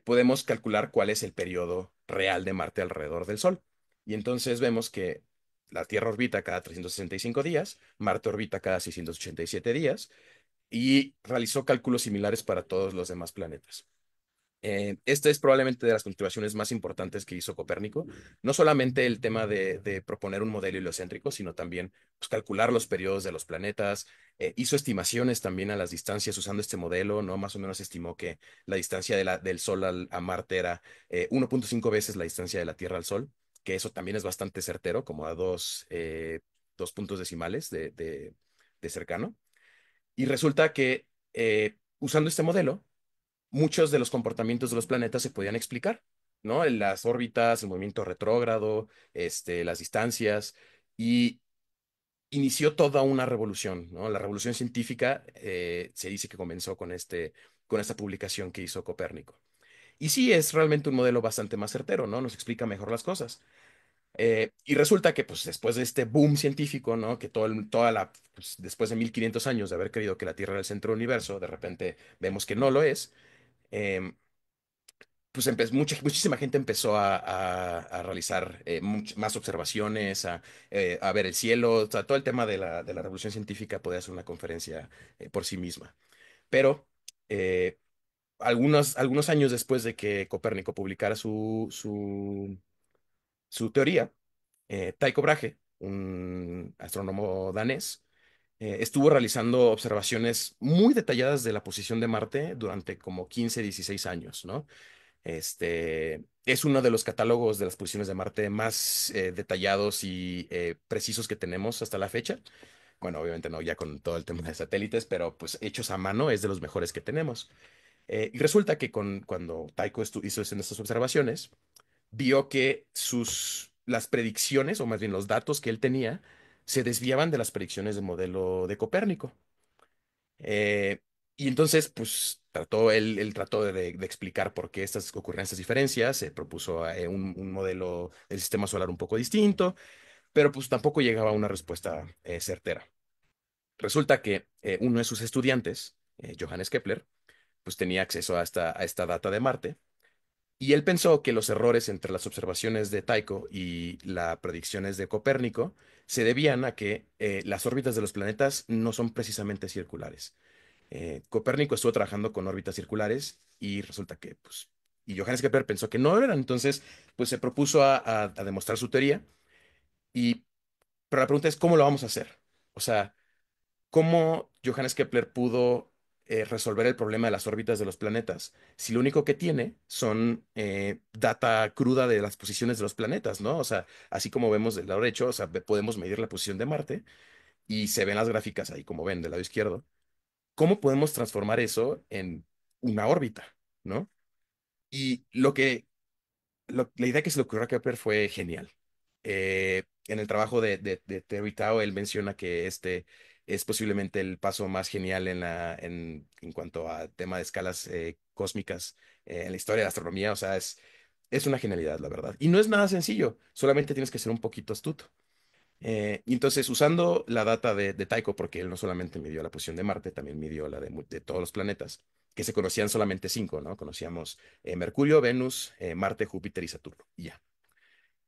podemos calcular cuál es el periodo real de Marte alrededor del Sol. Y entonces vemos que la Tierra orbita cada 365 días, Marte orbita cada 687 días, y realizó cálculos similares para todos los demás planetas. Esta es probablemente de las contribuciones más importantes que hizo Copérnico. No solamente el tema de proponer un modelo heliocéntrico, sino también pues, calcular los periodos de los planetas. Hizo estimaciones también a las distancias usando este modelo, ¿no? Más o menos estimó que la distancia del Sol a Marte era 1.5 veces la distancia de la Tierra al Sol, que eso también es bastante certero, como a dos puntos decimales de cercano. Y resulta que usando este modelo, muchos de los comportamientos de los planetas se podían explicar, ¿no? Las órbitas, el movimiento retrógrado, las distancias, y inició toda una revolución, ¿no? La revolución científica se dice que comenzó con esta publicación que hizo Copérnico. Y sí, es realmente un modelo bastante más certero, ¿no? Nos explica mejor las cosas. Y resulta que, pues, después de este boom científico, ¿no? Que pues, después de 1500 años de haber creído que la Tierra era el centro del universo, de repente vemos que no lo es. em, pues muchísima gente empezó a realizar más observaciones, a ver el cielo, o sea, todo el tema de la revolución científica podía ser una conferencia por sí misma. Pero eh, algunos años después de que Copérnico publicara su teoría, Tycho Brahe, un astrónomo danés, estuvo realizando observaciones muy detalladas de la posición de Marte durante como 15, 16 años, ¿no? Es uno de los catálogos de las posiciones de Marte más detallados y precisos que tenemos hasta la fecha. Bueno, obviamente no ya con todo el tema de satélites, pero pues hechos a mano es de los mejores que tenemos. Y resulta que cuando Tycho hizo estas observaciones, vio que las predicciones, o más bien los datos que él tenía, se desviaban de las predicciones del modelo de Copérnico. Eh, y entonces, pues, él trató de explicar por qué ocurrían estas diferencias, se propuso un modelo del sistema solar un poco distinto, pero pues tampoco llegaba a una respuesta certera. Resulta que uno de sus estudiantes, Johannes Kepler, pues tenía acceso a esta data de Marte, y él pensó que los errores entre las observaciones de Tycho y las predicciones de Copérnico se debían a que las órbitas de los planetas no son precisamente circulares. Copérnico estuvo trabajando con órbitas circulares y resulta que, pues, y Johannes Kepler pensó que no eran, entonces, pues se propuso a demostrar su teoría, y, pero la pregunta es, ¿cómo lo vamos a hacer? O sea, ¿cómo Johannes Kepler pudo resolver el problema de las órbitas de los planetas si lo único que tiene son data cruda de las posiciones de los planetas, ¿no? O sea, así como vemos del lado derecho, o sea, podemos medir la posición de Marte y se ven las gráficas ahí, como ven del lado izquierdo. ¿Cómo podemos transformar eso en una órbita, ¿no? Y la idea que se le ocurrió a Kepler fue genial. En el trabajo de Terry Tao, él menciona que este es posiblemente el paso más genial en cuanto a tema de escalas cósmicas en la historia de la astronomía. O sea, es una genialidad, la verdad. Y no es nada sencillo, solamente tienes que ser un poquito astuto. Y entonces, usando la data de Tycho, porque él no solamente midió la posición de Marte, también midió la de todos los planetas, que se conocían solamente cinco, ¿no? Conocíamos Mercurio, Venus, Marte, Júpiter y Saturno. Y ya.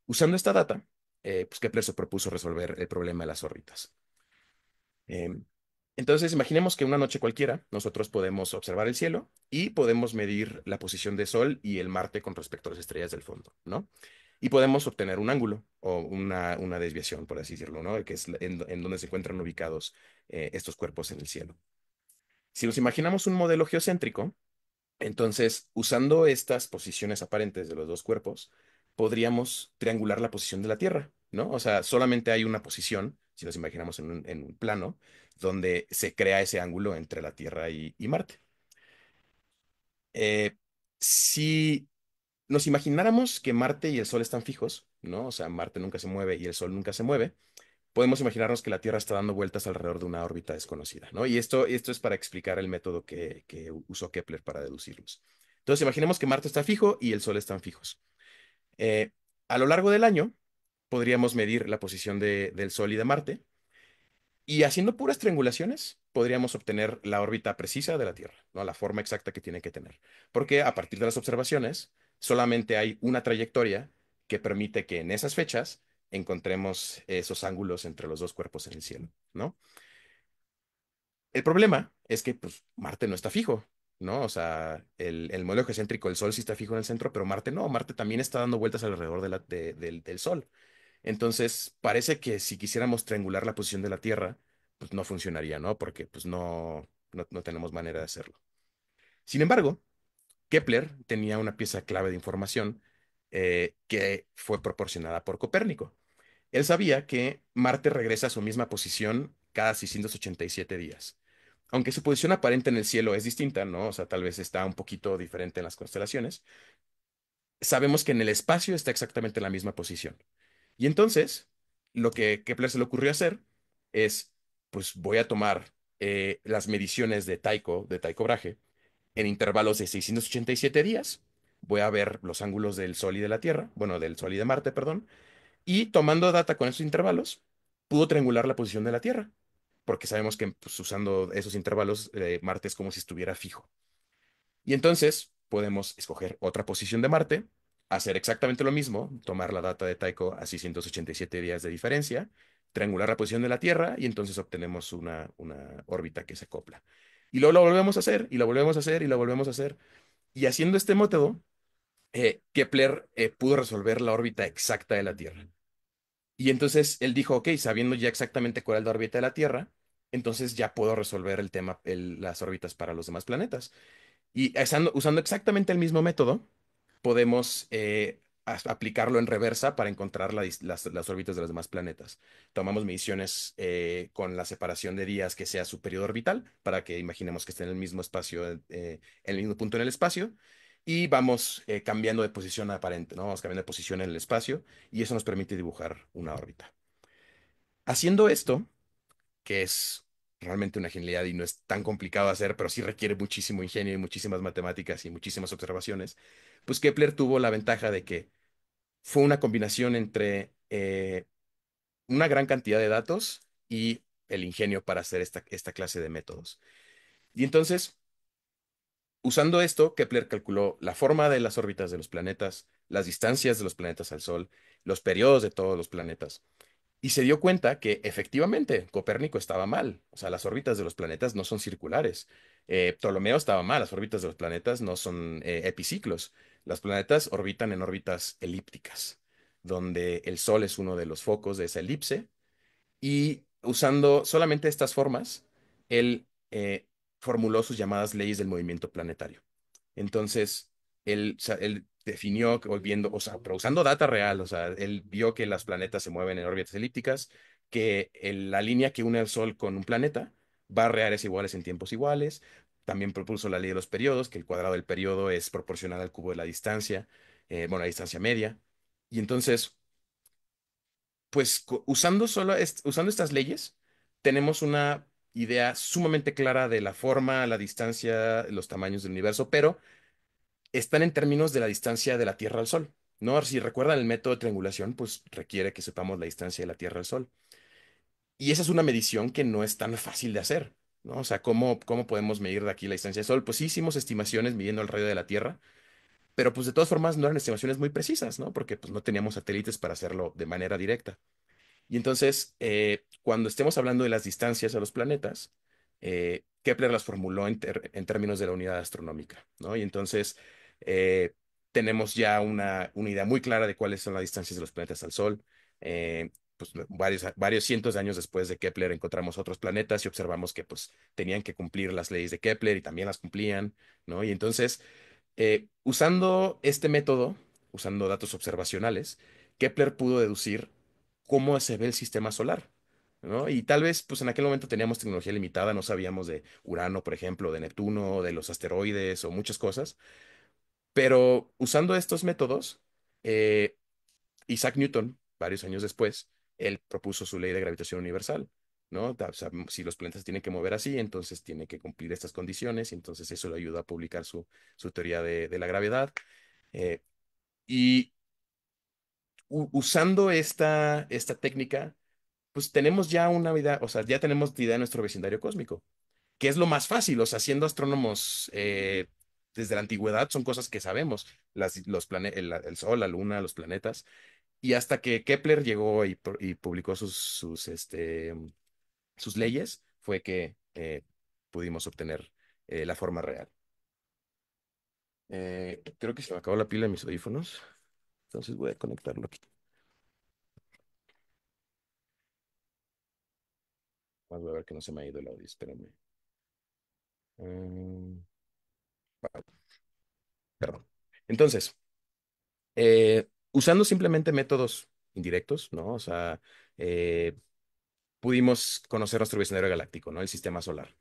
Usando esta data, pues Kepler se propuso resolver el problema de las órbitas. Em, entonces, imaginemos que una noche cualquiera nosotros podemos observar el cielo y podemos medir la posición del Sol y el Marte con respecto a las estrellas del fondo, ¿no? Y podemos obtener un ángulo o una desviación, por así decirlo, ¿no? Que es en donde se encuentran ubicados estos cuerpos en el cielo. Si nos imaginamos un modelo geocéntrico, entonces, usando estas posiciones aparentes de los dos cuerpos, podríamos triangular la posición de la Tierra, ¿no? O sea, solamente hay una posición, si nos imaginamos en un plano, donde se crea ese ángulo entre la Tierra y Marte. Eh, si nos imagináramos que Marte y el Sol están fijos, ¿no? O sea, Marte nunca se mueve y el Sol nunca se mueve, podemos imaginarnos que la Tierra está dando vueltas alrededor de una órbita desconocida, ¿no? Y esto es para explicar el método que usó Kepler para deducirlos. Entonces, imaginemos que Marte está fijo y el Sol están fijos. Eh, a lo largo del año, podríamos medir la posición del Sol y de Marte, y haciendo puras triangulaciones, podríamos obtener la órbita precisa de la Tierra, ¿no? La forma exacta que tiene que tener. Porque a partir de las observaciones, solamente hay una trayectoria que permite que en esas fechas encontremos esos ángulos entre los dos cuerpos en el cielo, ¿no? El problema es que pues, Marte no está fijo, ¿no? O sea, el modelo geocéntrico, el Sol sí está fijo en el centro, pero Marte no. Marte también está dando vueltas alrededor del Sol. Entonces, parece que si quisiéramos triangular la posición de la Tierra, pues no funcionaría, ¿no? Porque pues no tenemos manera de hacerlo. Sin embargo, Kepler tenía una pieza clave de información que fue proporcionada por Copérnico. Él sabía que Marte regresa a su misma posición cada 687 días. Aunque su posición aparente en el cielo es distinta, ¿no? O sea, tal vez está un poquito diferente en las constelaciones, sabemos que en el espacio está exactamente en la misma posición. Y entonces, lo que Kepler se le ocurrió hacer es, pues voy a tomar las mediciones de Tycho Brahe, en intervalos de 687 días. Voy a ver los ángulos del Sol y de la Tierra, bueno, del Sol y de Marte, perdón, Y tomando data con esos intervalos, pudo triangular la posición de la Tierra, porque sabemos que pues, usando esos intervalos, Marte es como si estuviera fijo. Y entonces podemos escoger otra posición de Marte, hacer exactamente lo mismo, tomar la data de Tycho a 687 días de diferencia, triangular la posición de la Tierra y entonces obtenemos una órbita que se acopla. Y luego lo volvemos a hacer, y lo volvemos a hacer, y lo volvemos a hacer. Y haciendo este método, Kepler pudo resolver la órbita exacta de la Tierra. Y entonces él dijo, ok, sabiendo ya exactamente cuál es la órbita de la Tierra, entonces ya puedo resolver el tema, las órbitas para los demás planetas. Y usando exactamente el mismo método, podemos aplicarlo en reversa para encontrar las órbitas de los demás planetas. Tomamos mediciones con la separación de días que sea su periodo orbital, para que imaginemos que esté en el mismo espacio, en el mismo punto en el espacio, y vamos cambiando de posición aparente, ¿no? Vamos cambiando de posición en el espacio, y eso nos permite dibujar una órbita. Haciendo esto, que es realmente una genialidad y no es tan complicado de hacer, pero sí requiere muchísimo ingenio y muchísimas matemáticas y muchísimas observaciones, pues Kepler tuvo la ventaja de que fue una combinación entre una gran cantidad de datos y el ingenio para hacer esta clase de métodos. Y entonces, usando esto, Kepler calculó la forma de las órbitas de los planetas, las distancias de los planetas al Sol, los periodos de todos los planetas. Y se dio cuenta que efectivamente Copérnico estaba mal. O sea, las órbitas de los planetas no son circulares. Ptolomeo estaba mal. Las órbitas de los planetas no son epiciclos. Los planetas orbitan en órbitas elípticas, donde el Sol es uno de los focos de esa elipse. Y usando solamente estas formas, él formuló sus llamadas leyes del movimiento planetario. Entonces, él definió, viendo, o sea, pero usando data real, o sea, él vio que los planetas se mueven en órbitas elípticas, que la línea que une el Sol con un planeta va a reales iguales en tiempos iguales. También propuso la ley de los periodos, que el cuadrado del periodo es proporcional al cubo de la distancia, bueno, la distancia media. Y entonces, pues usando estas leyes, tenemos una idea sumamente clara de la forma, la distancia, los tamaños del universo, pero están en términos de la distancia de la Tierra al Sol, ¿no? Si recuerdan el método de triangulación, pues requiere que sepamos la distancia de la Tierra al Sol. Y esa es una medición que no es tan fácil de hacer, ¿no? O sea, ¿cómo podemos medir de aquí la distancia del Sol? Pues sí hicimos estimaciones midiendo el radio de la Tierra, pero pues de todas formas no eran estimaciones muy precisas, ¿no? Porque pues no teníamos satélites para hacerlo de manera directa. Y entonces, cuando estemos hablando de las distancias a los planetas, Kepler las formuló en términos de la unidad astronómica, ¿no? Y entonces eh, tenemos ya una idea muy clara de cuáles son las distancias de los planetas al Sol. Pues varios cientos de años después de Kepler encontramos otros planetas y observamos que pues tenían que cumplir las leyes de Kepler y también las cumplían, ¿no? Y entonces, usando este método, usando datos observacionales, Kepler pudo deducir cómo se ve el sistema solar, ¿no? Y tal vez, pues en aquel momento teníamos tecnología limitada, no sabíamos de Urano, por ejemplo, de Neptuno, de los asteroides o muchas cosas, pero usando estos métodos, eh, Isaac Newton, varios años después, él propuso su ley de gravitación universal. ¿No? O sea, si los planetas se tienen que mover así, entonces tiene que cumplir estas condiciones, y entonces eso le ayuda a publicar su teoría de la gravedad. Eh, y usando esta técnica, pues tenemos ya una idea, o sea, ya tenemos idea de nuestro vecindario cósmico, que es lo más fácil, o sea, siendo astrónomos desde la antigüedad son cosas que sabemos, el Sol, la Luna, los planetas, y hasta que Kepler llegó y publicó sus leyes, fue que pudimos obtener la forma real. Creo que se me acabó la pila de mis audífonos, entonces voy a conectarlo aquí. Vamos a ver que no se me ha ido el audio, espérenme. Mm, Perdón. Entonces, usando simplemente métodos indirectos, ¿no? O sea, eh, pudimos conocer nuestro vecindario galáctico, ¿no? El sistema solar.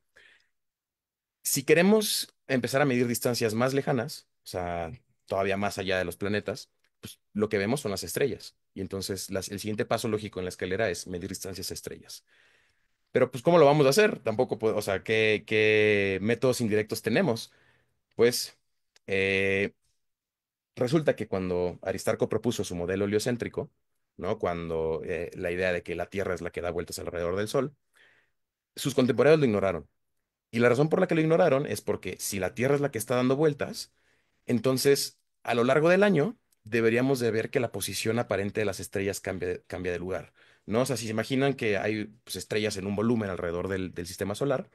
Si queremos empezar a medir distancias más lejanas, o sea, todavía más allá de los planetas, pues lo que vemos son las estrellas. Y entonces el siguiente paso lógico en la escalera es medir distancias a estrellas. Pero pues, ¿cómo lo vamos a hacer? Tampoco, o sea, ¿qué métodos indirectos tenemos? Pues resulta que cuando Aristarco propuso su modelo heliocéntrico, ¿no? Cuando la idea de que la Tierra es la que da vueltas alrededor del Sol, sus contemporáneos lo ignoraron. Y la razón por la que lo ignoraron es porque si la Tierra es la que está dando vueltas, entonces a lo largo del año deberíamos de ver que la posición aparente de las estrellas cambia de lugar, ¿no? O sea, si se imaginan que hay pues, estrellas en un volumen alrededor del sistema solar,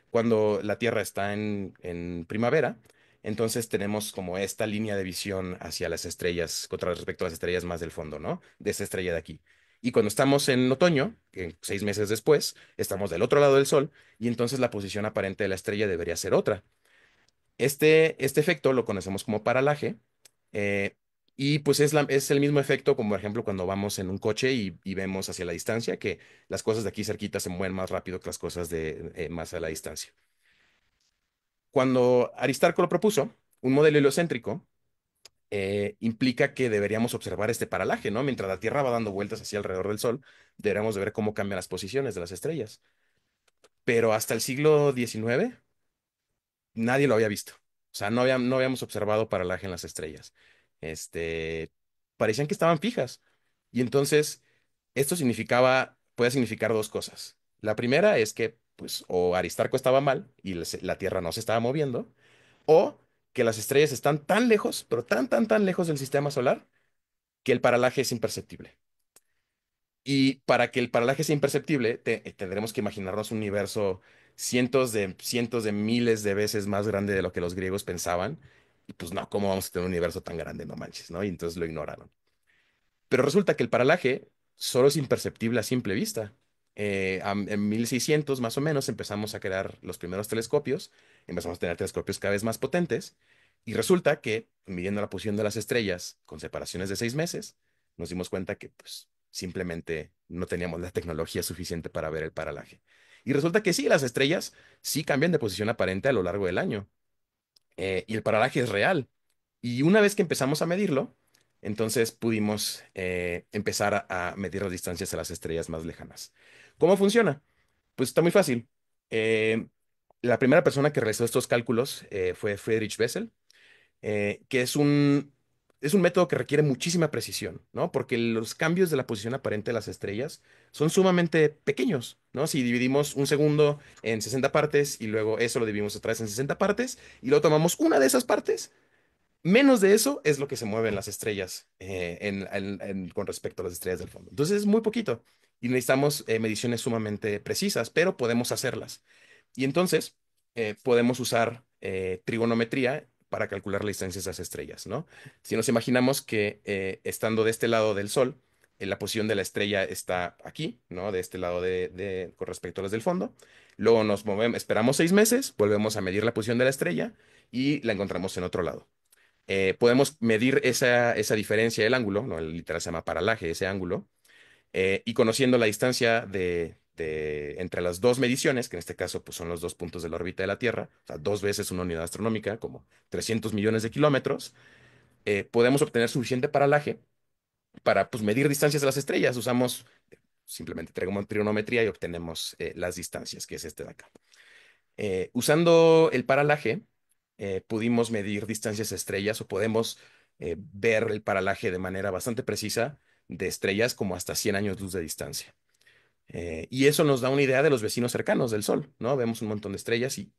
cuando la Tierra está en primavera, entonces tenemos como esta línea de visión hacia las estrellas, contra respecto a las estrellas más del fondo, ¿no? De esta estrella de aquí. Y cuando estamos en otoño, que 6 meses después, estamos del otro lado del Sol, y entonces la posición aparente de la estrella debería ser otra. Este efecto lo conocemos como paralaje, eh, y pues es el mismo efecto como, por ejemplo, cuando vamos en un coche y vemos hacia la distancia, que las cosas de aquí cerquita se mueven más rápido que las cosas de más a la distancia. Cuando Aristarco lo propuso, un modelo heliocéntrico implica que deberíamos observar este paralaje, ¿no? Mientras la Tierra va dando vueltas hacia alrededor del Sol, deberíamos de ver cómo cambian las posiciones de las estrellas. Pero hasta el siglo XIX nadie lo había visto. O sea, no habíamos observado paralaje en las estrellas. Este, parecían que estaban fijas. Y entonces, esto puede significar dos cosas. La primera es que, pues, o Aristarco estaba mal y la Tierra no se estaba moviendo, o que las estrellas están tan lejos, pero tan lejos del sistema solar, que el paralaje es imperceptible. Y para que el paralaje sea imperceptible, tendremos que imaginarnos un universo cientos de miles de veces más grande de lo que los griegos pensaban. Y pues no, ¿cómo vamos a tener un universo tan grande? No manches, ¿no? Y entonces lo ignoraron. Pero resulta que el paralaje solo es imperceptible a simple vista. En 1600 más o menos empezamos a crear los primeros telescopios, empezamos a tener telescopios cada vez más potentes y resulta que midiendo la posición de las estrellas con separaciones de 6 meses, nos dimos cuenta que pues simplemente no teníamos la tecnología suficiente para ver el paralaje. Y resulta que sí, las estrellas sí cambian de posición aparente a lo largo del año, y el paralaje es real. Y una vez que empezamos a medirlo, entonces pudimos empezar a medir las distancias a las estrellas más lejanas. ¿Cómo funciona? Pues está muy fácil. Eh, la primera persona que realizó estos cálculos fue Friedrich Bessel, que es un método que requiere muchísima precisión, ¿no? Porque los cambios de la posición aparente de las estrellas son sumamente pequeños, ¿no? Si dividimos un segundo en 60 partes y luego eso lo dividimos otra vez en 60 partes y luego tomamos una de esas partes, menos de eso es lo que se mueven las estrellas con respecto a las estrellas del fondo. Entonces es muy poquito y necesitamos mediciones sumamente precisas, pero podemos hacerlas. Y entonces podemos usar trigonometría para calcular la distancia de esas estrellas, ¿no? Si nos imaginamos que estando de este lado del Sol, la posición de la estrella está aquí, ¿no? De este lado con respecto a las del fondo. Luego nos movemos, esperamos 6 meses, volvemos a medir la posición de la estrella y la encontramos en otro lado. Podemos medir esa diferencia del ángulo, ¿no? El literal se llama paralaje, ese ángulo, y conociendo la distancia entre las dos mediciones, que en este caso pues, son los dos puntos de la órbita de la Tierra, o sea, dos veces una unidad astronómica, como 300 millones de kilómetros, podemos obtener suficiente paralaje para pues, medir distancias de las estrellas. Usamos simplemente trigonometría y obtenemos las distancias, que es este de acá. Usando el paralaje, pudimos medir distancias a estrellas o podemos ver el paralaje de manera bastante precisa de estrellas como hasta 100 años luz de distancia. Y eso nos da una idea de los vecinos cercanos del Sol, ¿no? Vemos un montón de estrellas y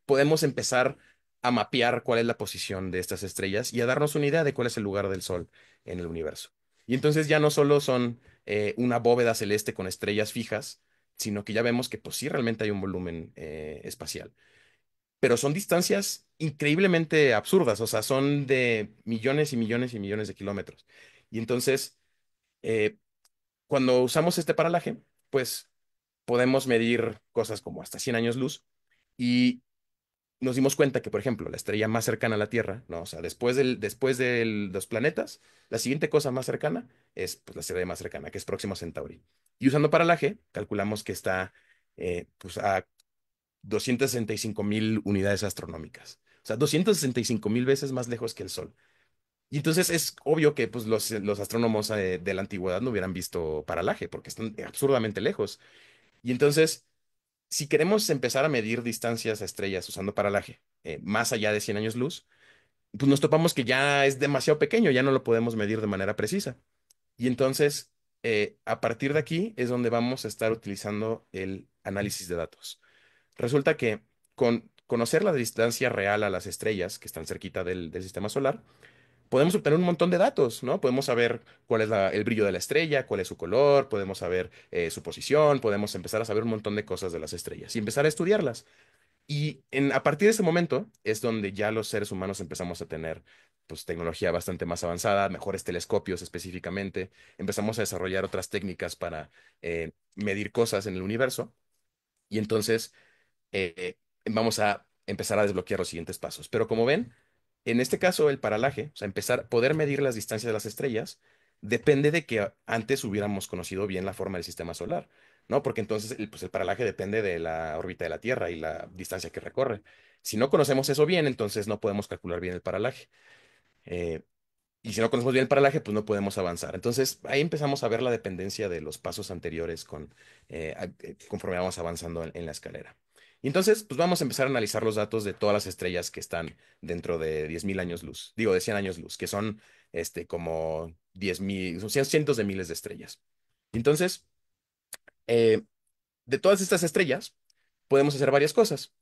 podemos empezar a mapear cuál es la posición de estas estrellas y a darnos una idea de cuál es el lugar del Sol en el universo. Y entonces ya no solo son una bóveda celeste con estrellas fijas, sino que ya vemos que pues sí realmente hay un volumen espacial. Pero son distancias increíblemente absurdas, o sea, son de millones y millones y millones de kilómetros. Y entonces, eh, cuando usamos este paralaje, pues podemos medir cosas como hasta 100 años luz y nos dimos cuenta que, por ejemplo, la estrella más cercana a la Tierra, ¿no? O sea, después de los planetas, la siguiente cosa más cercana es pues, la estrella más cercana, que es Próxima Centauri. Y usando paralaje, calculamos que está pues, a 265.000 unidades astronómicas. O sea, 265.000 veces más lejos que el Sol. Y entonces es obvio que pues, los astrónomos de la antigüedad no hubieran visto paralaje porque están absurdamente lejos. Y entonces, si queremos empezar a medir distancias a estrellas usando paralaje más allá de 100 años luz, pues nos topamos que ya es demasiado pequeño, ya no lo podemos medir de manera precisa. Y entonces a partir de aquí es donde vamos a estar utilizando el análisis de datos. Resulta que con conocer la distancia real a las estrellas que están cerquita del sistema solar, podemos obtener un montón de datos, ¿no? Podemos saber cuál es el brillo de la estrella, cuál es su color, podemos saber su posición, podemos empezar a saber un montón de cosas de las estrellas y empezar a estudiarlas. A partir de ese momento es donde ya los seres humanos empezamos a tener pues, tecnología bastante más avanzada, mejores telescopios específicamente, empezamos a desarrollar otras técnicas para medir cosas en el universo y entonces vamos a empezar a desbloquear los siguientes pasos. Pero como ven, en este caso el paralaje, o sea, poder medir las distancias de las estrellas, depende de que antes hubiéramos conocido bien la forma del sistema solar, ¿no? Porque entonces pues el paralaje depende de la órbita de la Tierra y la distancia que recorre. Si no conocemos eso bien, entonces no podemos calcular bien el paralaje. Eh, y si no conocemos bien el paralaje, pues no podemos avanzar. Entonces ahí empezamos a ver la dependencia de los pasos anteriores conforme vamos avanzando en la escalera. Y entonces, pues vamos a empezar a analizar los datos de todas las estrellas que están dentro de 10.000 años luz. Digo, de 100 años luz, que son como 10.000, son cientos de miles de estrellas. Entonces, eh, de todas estas estrellas, podemos hacer varias cosas.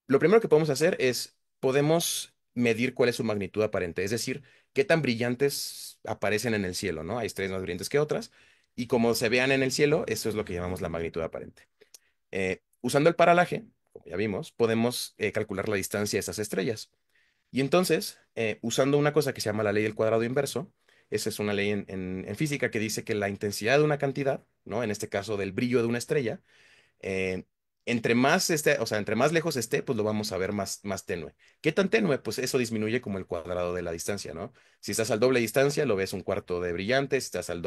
Lo primero que podemos hacer es, podemos medir cuál es su magnitud aparente, es decir, qué tan brillantes aparecen en el cielo, ¿no? Hay estrellas más brillantes que otras, y como se vean en el cielo, eso es lo que llamamos la magnitud aparente. Usando el paralaje, como ya vimos, podemos calcular la distancia de esas estrellas. Y entonces, usando una cosa que se llama la ley del cuadrado inverso, esa es una ley en física que dice que la intensidad de una cantidad, ¿no? En este caso del brillo de una estrella, eh, entre más esté, o sea, entre más lejos esté, pues lo vamos a ver más tenue. ¿Qué tan tenue? Pues eso disminuye como el cuadrado de la distancia, ¿no? Si estás al doble distancia, lo ves un cuarto de brillante, si estás al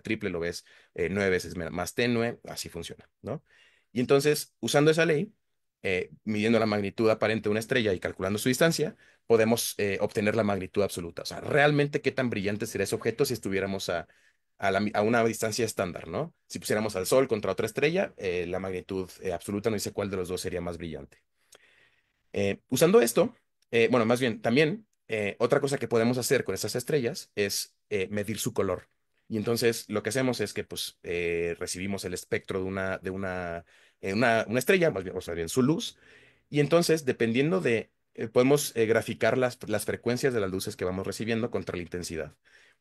triple, lo ves 9 veces más tenue, así funciona, ¿no? Y entonces, usando esa ley, midiendo la magnitud aparente de una estrella y calculando su distancia, podemos obtener la magnitud absoluta. O sea, realmente qué tan brillante sería ese objeto si estuviéramos a una distancia estándar, ¿no? Si pusiéramos al Sol contra otra estrella, la magnitud absoluta no dice cuál de los dos sería más brillante. Usando esto, bueno, más bien, también otra cosa que podemos hacer con esas estrellas es medir su color. Y entonces lo que hacemos es que pues, recibimos el espectro de una estrella, más bien, o sea, bien su luz, y entonces, dependiendo podemos graficar las frecuencias de las luces que vamos recibiendo contra la intensidad.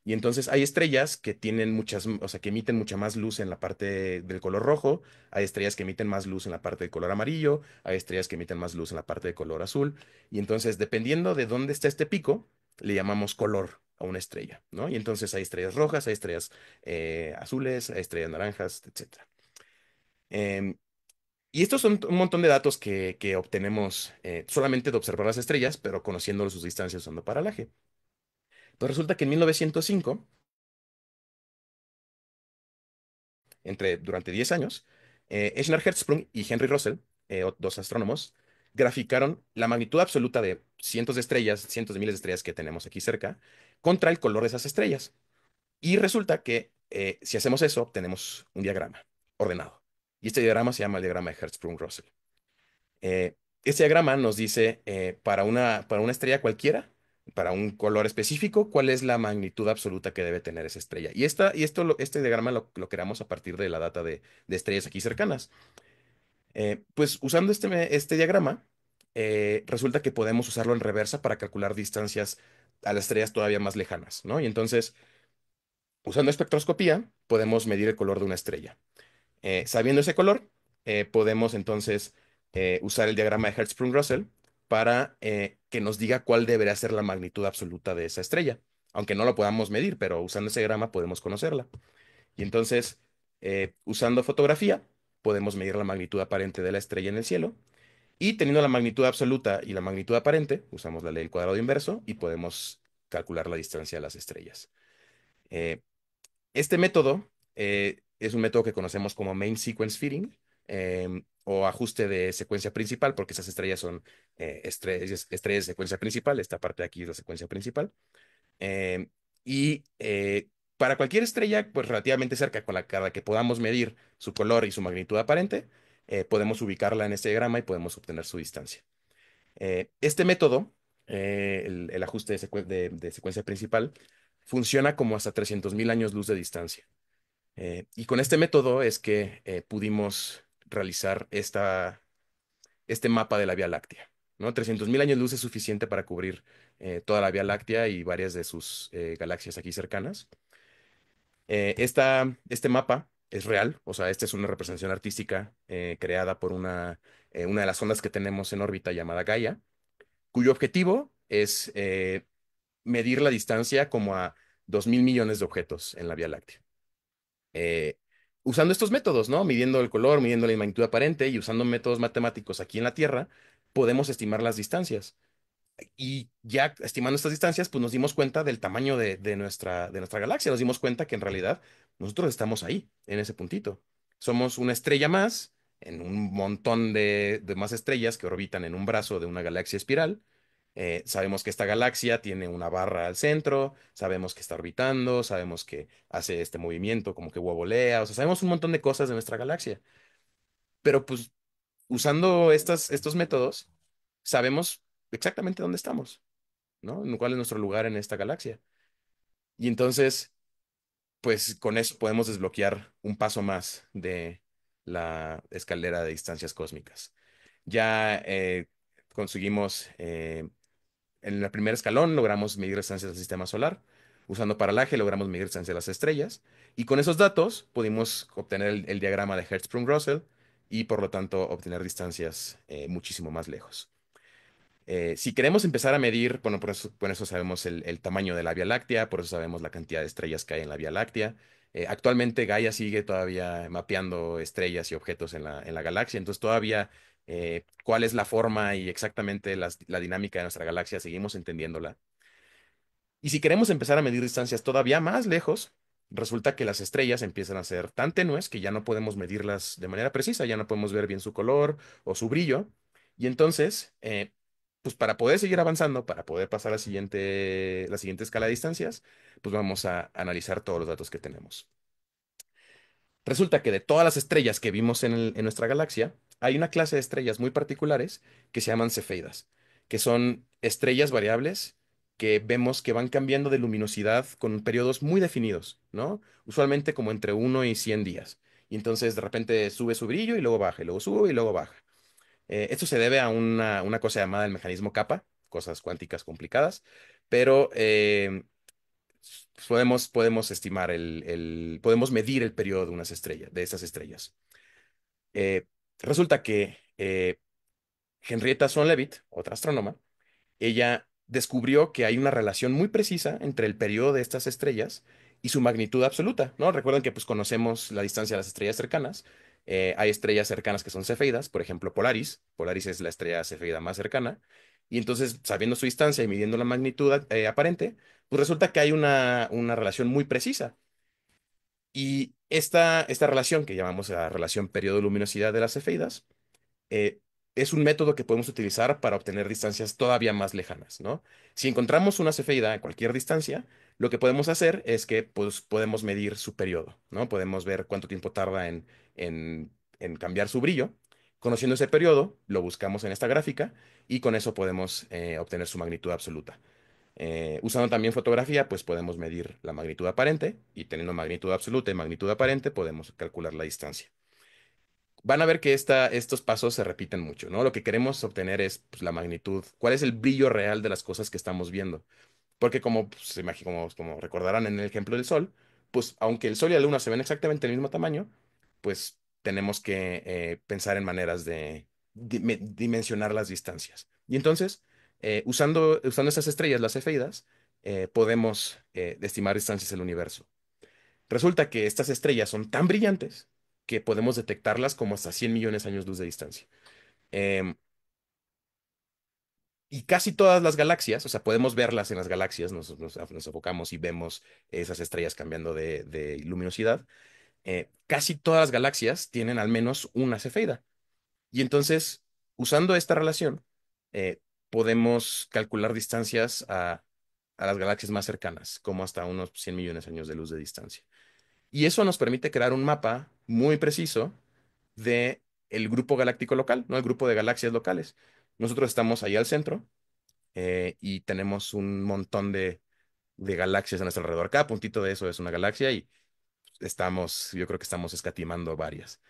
Y entonces hay estrellas que tienen o sea, que emiten mucha más luz en la parte del color rojo, hay estrellas que emiten más luz en la parte del color amarillo, hay estrellas que emiten más luz en la parte de color azul. Y entonces, dependiendo de dónde está este pico, le llamamos color a una estrella, ¿no? Y entonces hay estrellas rojas, hay estrellas azules, hay estrellas naranjas, etcétera. Em, y estos son un montón de datos que obtenemos solamente de observar las estrellas, pero conociendo sus distancias usando paralaje. Pues resulta que en 1905, durante 10 años, Eichner Hertzsprung y Henry Russell, dos astrónomos, graficaron la magnitud absoluta de cientos de estrellas, cientos de miles de estrellas que tenemos aquí cerca, contra el color de esas estrellas. Y resulta que si hacemos eso, obtenemos un diagrama ordenado. Y este diagrama se llama el diagrama de Hertzsprung-Russell. Eh, este diagrama nos dice para una estrella cualquiera, para un color específico, cuál es la magnitud absoluta que debe tener esa estrella. Este diagrama lo creamos a partir de la data de estrellas aquí cercanas. Pues usando este diagrama, resulta que podemos usarlo en reversa para calcular distancias a las estrellas todavía más lejanas, ¿no? Y entonces, usando espectroscopía, podemos medir el color de una estrella. Sabiendo ese color, podemos entonces usar el diagrama de Hertzsprung-Russell para que nos diga cuál debería ser la magnitud absoluta de esa estrella. Aunque no lo podamos medir, pero usando ese diagrama podemos conocerla. Y entonces, usando fotografía, podemos medir la magnitud aparente de la estrella en el cielo. Y teniendo la magnitud absoluta y la magnitud aparente, usamos la ley del cuadrado inverso y podemos calcular la distancia de las estrellas. Eh, este método es un método que conocemos como Main Sequence Fitting o ajuste de secuencia principal, porque esas estrellas son estrellas de secuencia principal. Esta parte de aquí es la secuencia principal. Em, y para cualquier estrella, pues relativamente cerca, con cada que podamos medir su color y su magnitud aparente, podemos ubicarla en este diagrama y podemos obtener su distancia. Este método, el ajuste de secuencia principal, funciona como hasta 300.000 años luz de distancia. Y con este método es que pudimos realizar este mapa de la Vía Láctea, ¿no? 300.000 años luz es suficiente para cubrir toda la Vía Láctea y varias de sus galaxias aquí cercanas. Este mapa es real, o sea, esta es una representación artística creada por una de las ondas que tenemos en órbita llamada Gaia, cuyo objetivo es medir la distancia como a 2.000 millones de objetos en la Vía Láctea. Eh, Usando estos métodos, ¿no? Midiendo el color, midiendo la magnitud aparente y usando métodos matemáticos aquí en la Tierra, podemos estimar las distancias. Y ya estimando estas distancias, pues nos dimos cuenta del tamaño de nuestra galaxia. Nos dimos cuenta que en realidad nosotros estamos ahí, en ese puntito. Somos una estrella más en un montón de más estrellas que orbitan en un brazo de una galaxia espiral. Sabemos que esta galaxia tiene una barra al centro, sabemos que está orbitando, sabemos que hace este movimiento como que huevolea, o sea, sabemos un montón de cosas de nuestra galaxia. Pero pues usando estos métodos, sabemos exactamente dónde estamos, ¿no? ¿Cuál es nuestro lugar en esta galaxia? Y entonces, pues con eso podemos desbloquear un paso más de la escalera de distancias cósmicas. Ya conseguimos, en el primer escalón logramos medir distancias del sistema solar. Usando paralaje logramos medir distancias de las estrellas. Y con esos datos pudimos obtener el diagrama de Hertzsprung-Russell y por lo tanto obtener distancias muchísimo más lejos. Si queremos empezar a medir, bueno, por eso sabemos el tamaño de la Vía Láctea, por eso sabemos la cantidad de estrellas que hay en la Vía Láctea. Actualmente Gaia sigue todavía mapeando estrellas y objetos en la galaxia, entonces todavía cuál es la forma y exactamente la dinámica de nuestra galaxia, seguimos entendiéndola. Y si queremos empezar a medir distancias todavía más lejos, resulta que las estrellas empiezan a ser tan tenues que ya no podemos medirlas de manera precisa, ya no podemos ver bien su color o su brillo. Y entonces, pues para poder seguir avanzando, para poder pasar a la siguiente escala de distancias, pues vamos a analizar todos los datos que tenemos. Resulta que de todas las estrellas que vimos en nuestra galaxia, hay una clase de estrellas muy particulares que se llaman cefeidas, que son estrellas variables que vemos que van cambiando de luminosidad con periodos muy definidos, ¿no? Usualmente como entre 1 y 100 días. Y entonces de repente sube su brillo y luego baja, y luego sube y luego baja. Esto se debe a una cosa llamada el mecanismo kappa, cosas cuánticas complicadas, pero podemos estimar podemos medir el periodo de unas estrellas, de esas estrellas. Eh, Resulta que Henrietta Swan-Leavitt, otra astrónoma, ella descubrió que hay una relación muy precisa entre el periodo de estas estrellas y su magnitud absoluta, ¿no? Recuerden que pues conocemos la distancia de las estrellas cercanas. Hay estrellas cercanas que son cefeidas, por ejemplo, Polaris. Polaris es la estrella cefeida más cercana. Y entonces, sabiendo su distancia y midiendo la magnitud aparente, pues resulta que hay una relación muy precisa. Y esta relación, que llamamos la relación periodo-luminosidad de las cefeidas, eh, es un método que podemos utilizar para obtener distancias todavía más lejanas, ¿no? Si encontramos una cefeida a cualquier distancia, lo que podemos hacer es que pues, podemos medir su periodo, ¿no? Podemos ver cuánto tiempo tarda en cambiar su brillo. Conociendo ese periodo, lo buscamos en esta gráfica y con eso podemos obtener su magnitud absoluta. Usando también fotografía, pues podemos medir la magnitud aparente y teniendo magnitud absoluta y magnitud aparente, podemos calcular la distancia. Van a ver que estos pasos se repiten mucho, ¿no? Lo que queremos obtener es pues, la magnitud, cuál es el brillo real de las cosas que estamos viendo. Porque como, pues, como recordarán en el ejemplo del Sol, pues aunque el Sol y la Luna se ven exactamente del mismo tamaño, pues tenemos que pensar en maneras de dimensionar las distancias. Y entonces, usando esas estrellas, las cefeidas, podemos estimar distancias del universo. Resulta que estas estrellas son tan brillantes que podemos detectarlas como hasta 100 millones de años luz de distancia. Em, y casi todas las galaxias, o sea, podemos verlas en las galaxias, nos enfocamos y vemos esas estrellas cambiando de luminosidad. Casi todas las galaxias tienen al menos una cefeida. Y entonces, usando esta relación, eh, podemos calcular distancias a las galaxias más cercanas, como hasta unos 100 millones de años de luz de distancia. Y eso nos permite crear un mapa muy preciso de el grupo galáctico local, ¿no? El grupo de galaxias locales. Nosotros estamos ahí al centro y tenemos un montón de galaxias a nuestro alrededor. Cada puntito de eso es una galaxia y yo creo que estamos escatimando varias.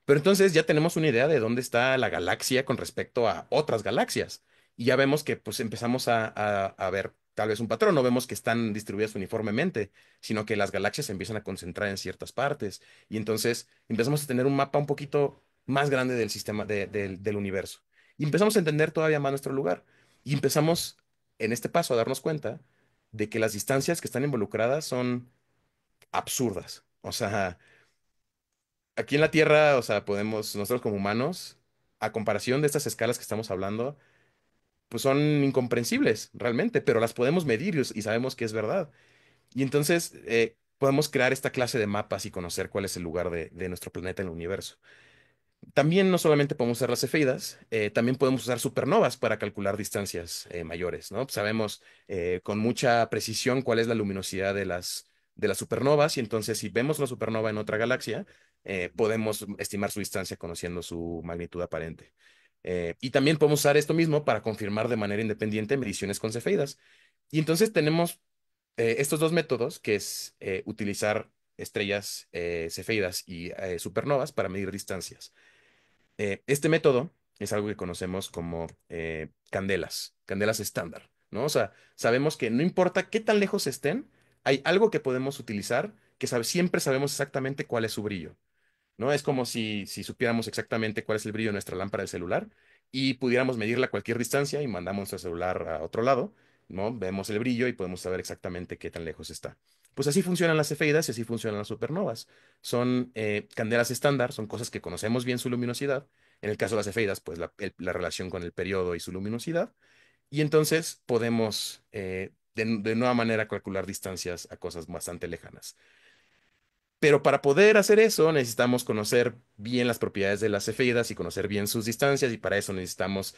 Pero entonces ya tenemos una idea de dónde está la galaxia con respecto a otras galaxias. Y ya vemos que pues empezamos a ver tal vez un patrón. No vemos que están distribuidas uniformemente, sino que las galaxias se empiezan a concentrar en ciertas partes. Y entonces empezamos a tener un mapa un poquito más grande del sistema del universo. Y empezamos a entender todavía más nuestro lugar. Y empezamos en este paso a darnos cuenta de que las distancias que están involucradas son absurdas. O sea, aquí en la Tierra, o sea, podemos, nosotros como humanos, a comparación de estas escalas que estamos hablando, pues son incomprensibles realmente, pero las podemos medir y sabemos que es verdad. Y entonces podemos crear esta clase de mapas y conocer cuál es el lugar de nuestro planeta en el universo. También no solamente podemos usar las cefeidas, también podemos usar supernovas para calcular distancias mayores, ¿no? Sabemos con mucha precisión cuál es la luminosidad de las supernovas y entonces si vemos la supernova en otra galaxia, podemos estimar su distancia conociendo su magnitud aparente. Y también podemos usar esto mismo para confirmar de manera independiente mediciones con cefeidas. Y entonces tenemos estos dos métodos, que es utilizar estrellas cefeidas y supernovas para medir distancias. Este método es algo que conocemos como candelas estándar, ¿no? O sea, sabemos que no importa qué tan lejos estén, hay algo que podemos utilizar que siempre sabemos exactamente cuál es su brillo. ¿No? Es como si supiéramos exactamente cuál es el brillo de nuestra lámpara del celular y pudiéramos medirla a cualquier distancia y mandamos nuestro celular a otro lado, ¿no? Vemos el brillo y podemos saber exactamente qué tan lejos está. Pues así funcionan las cefeidas y así funcionan las supernovas. Son candelas estándar, son cosas que conocemos bien su luminosidad. En el caso de las cefeidas, pues la relación con el periodo y su luminosidad. Y entonces podemos de nueva manera calcular distancias a cosas bastante lejanas. Pero para poder hacer eso necesitamos conocer bien las propiedades de las cefeidas y conocer bien sus distancias y para eso necesitamos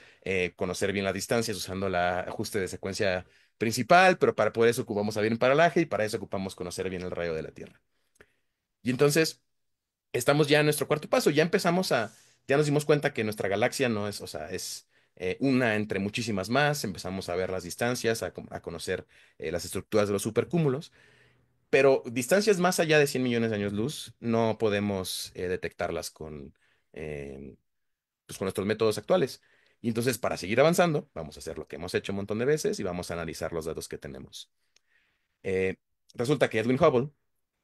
conocer bien las distancias usando la ajuste de secuencia principal, pero para poder eso ocupamos a bien paralaje y para eso ocupamos conocer bien el rayo de la Tierra. Y entonces estamos ya en nuestro cuarto paso, ya nos dimos cuenta que nuestra galaxia no es, o sea, es una entre muchísimas más, empezamos a ver las distancias, a conocer las estructuras de los supercúmulos. Pero distancias más allá de 100 millones de años luz no podemos detectarlas pues, con nuestros métodos actuales. Y entonces, para seguir avanzando, vamos a hacer lo que hemos hecho un montón de veces y vamos a analizar los datos que tenemos. Eh, Resulta que Edwin Hubble,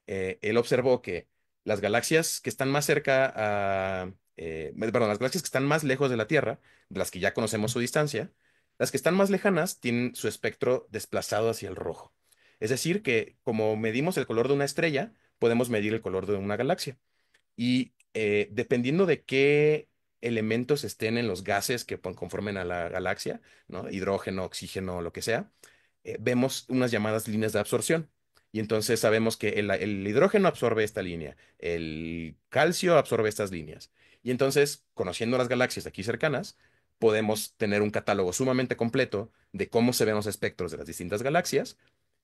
él observó que las galaxias que están más cerca perdón, las galaxias que están más lejos de la Tierra, de las que ya conocemos su distancia, las que están más lejanas tienen su espectro desplazado hacia el rojo. Es decir, que como medimos el color de una estrella, podemos medir el color de una galaxia. Y dependiendo de qué elementos estén en los gases que conformen a la galaxia, ¿no? Hidrógeno, oxígeno, lo que sea, vemos unas llamadas líneas de absorción. Y entonces sabemos que el hidrógeno absorbe esta línea, el calcio absorbe estas líneas. Y entonces, conociendo las galaxias aquí cercanas, podemos tener un catálogo sumamente completo de cómo se ven los espectros de las distintas galaxias.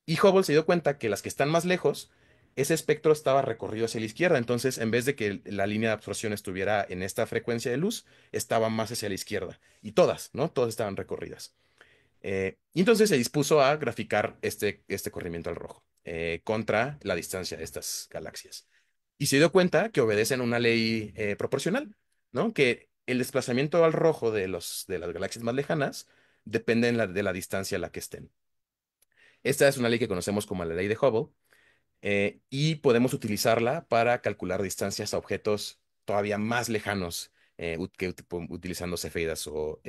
Y Hubble se dio cuenta que las que están más lejos, ese espectro estaba recorrido hacia la izquierda. Entonces, en vez de que la línea de absorción estuviera en esta frecuencia de luz, estaba más hacia la izquierda. Y todas, ¿no? Todas estaban recorridas. Y entonces se dispuso a graficar este corrimiento al rojo contra la distancia de estas galaxias. Y se dio cuenta que obedecen una ley proporcional, ¿no? Que el desplazamiento al rojo de las galaxias más lejanas depende de la distancia a la que estén. Esta es una ley que conocemos como la ley de Hubble y podemos utilizarla para calcular distancias a objetos todavía más lejanos utilizando cefeidas o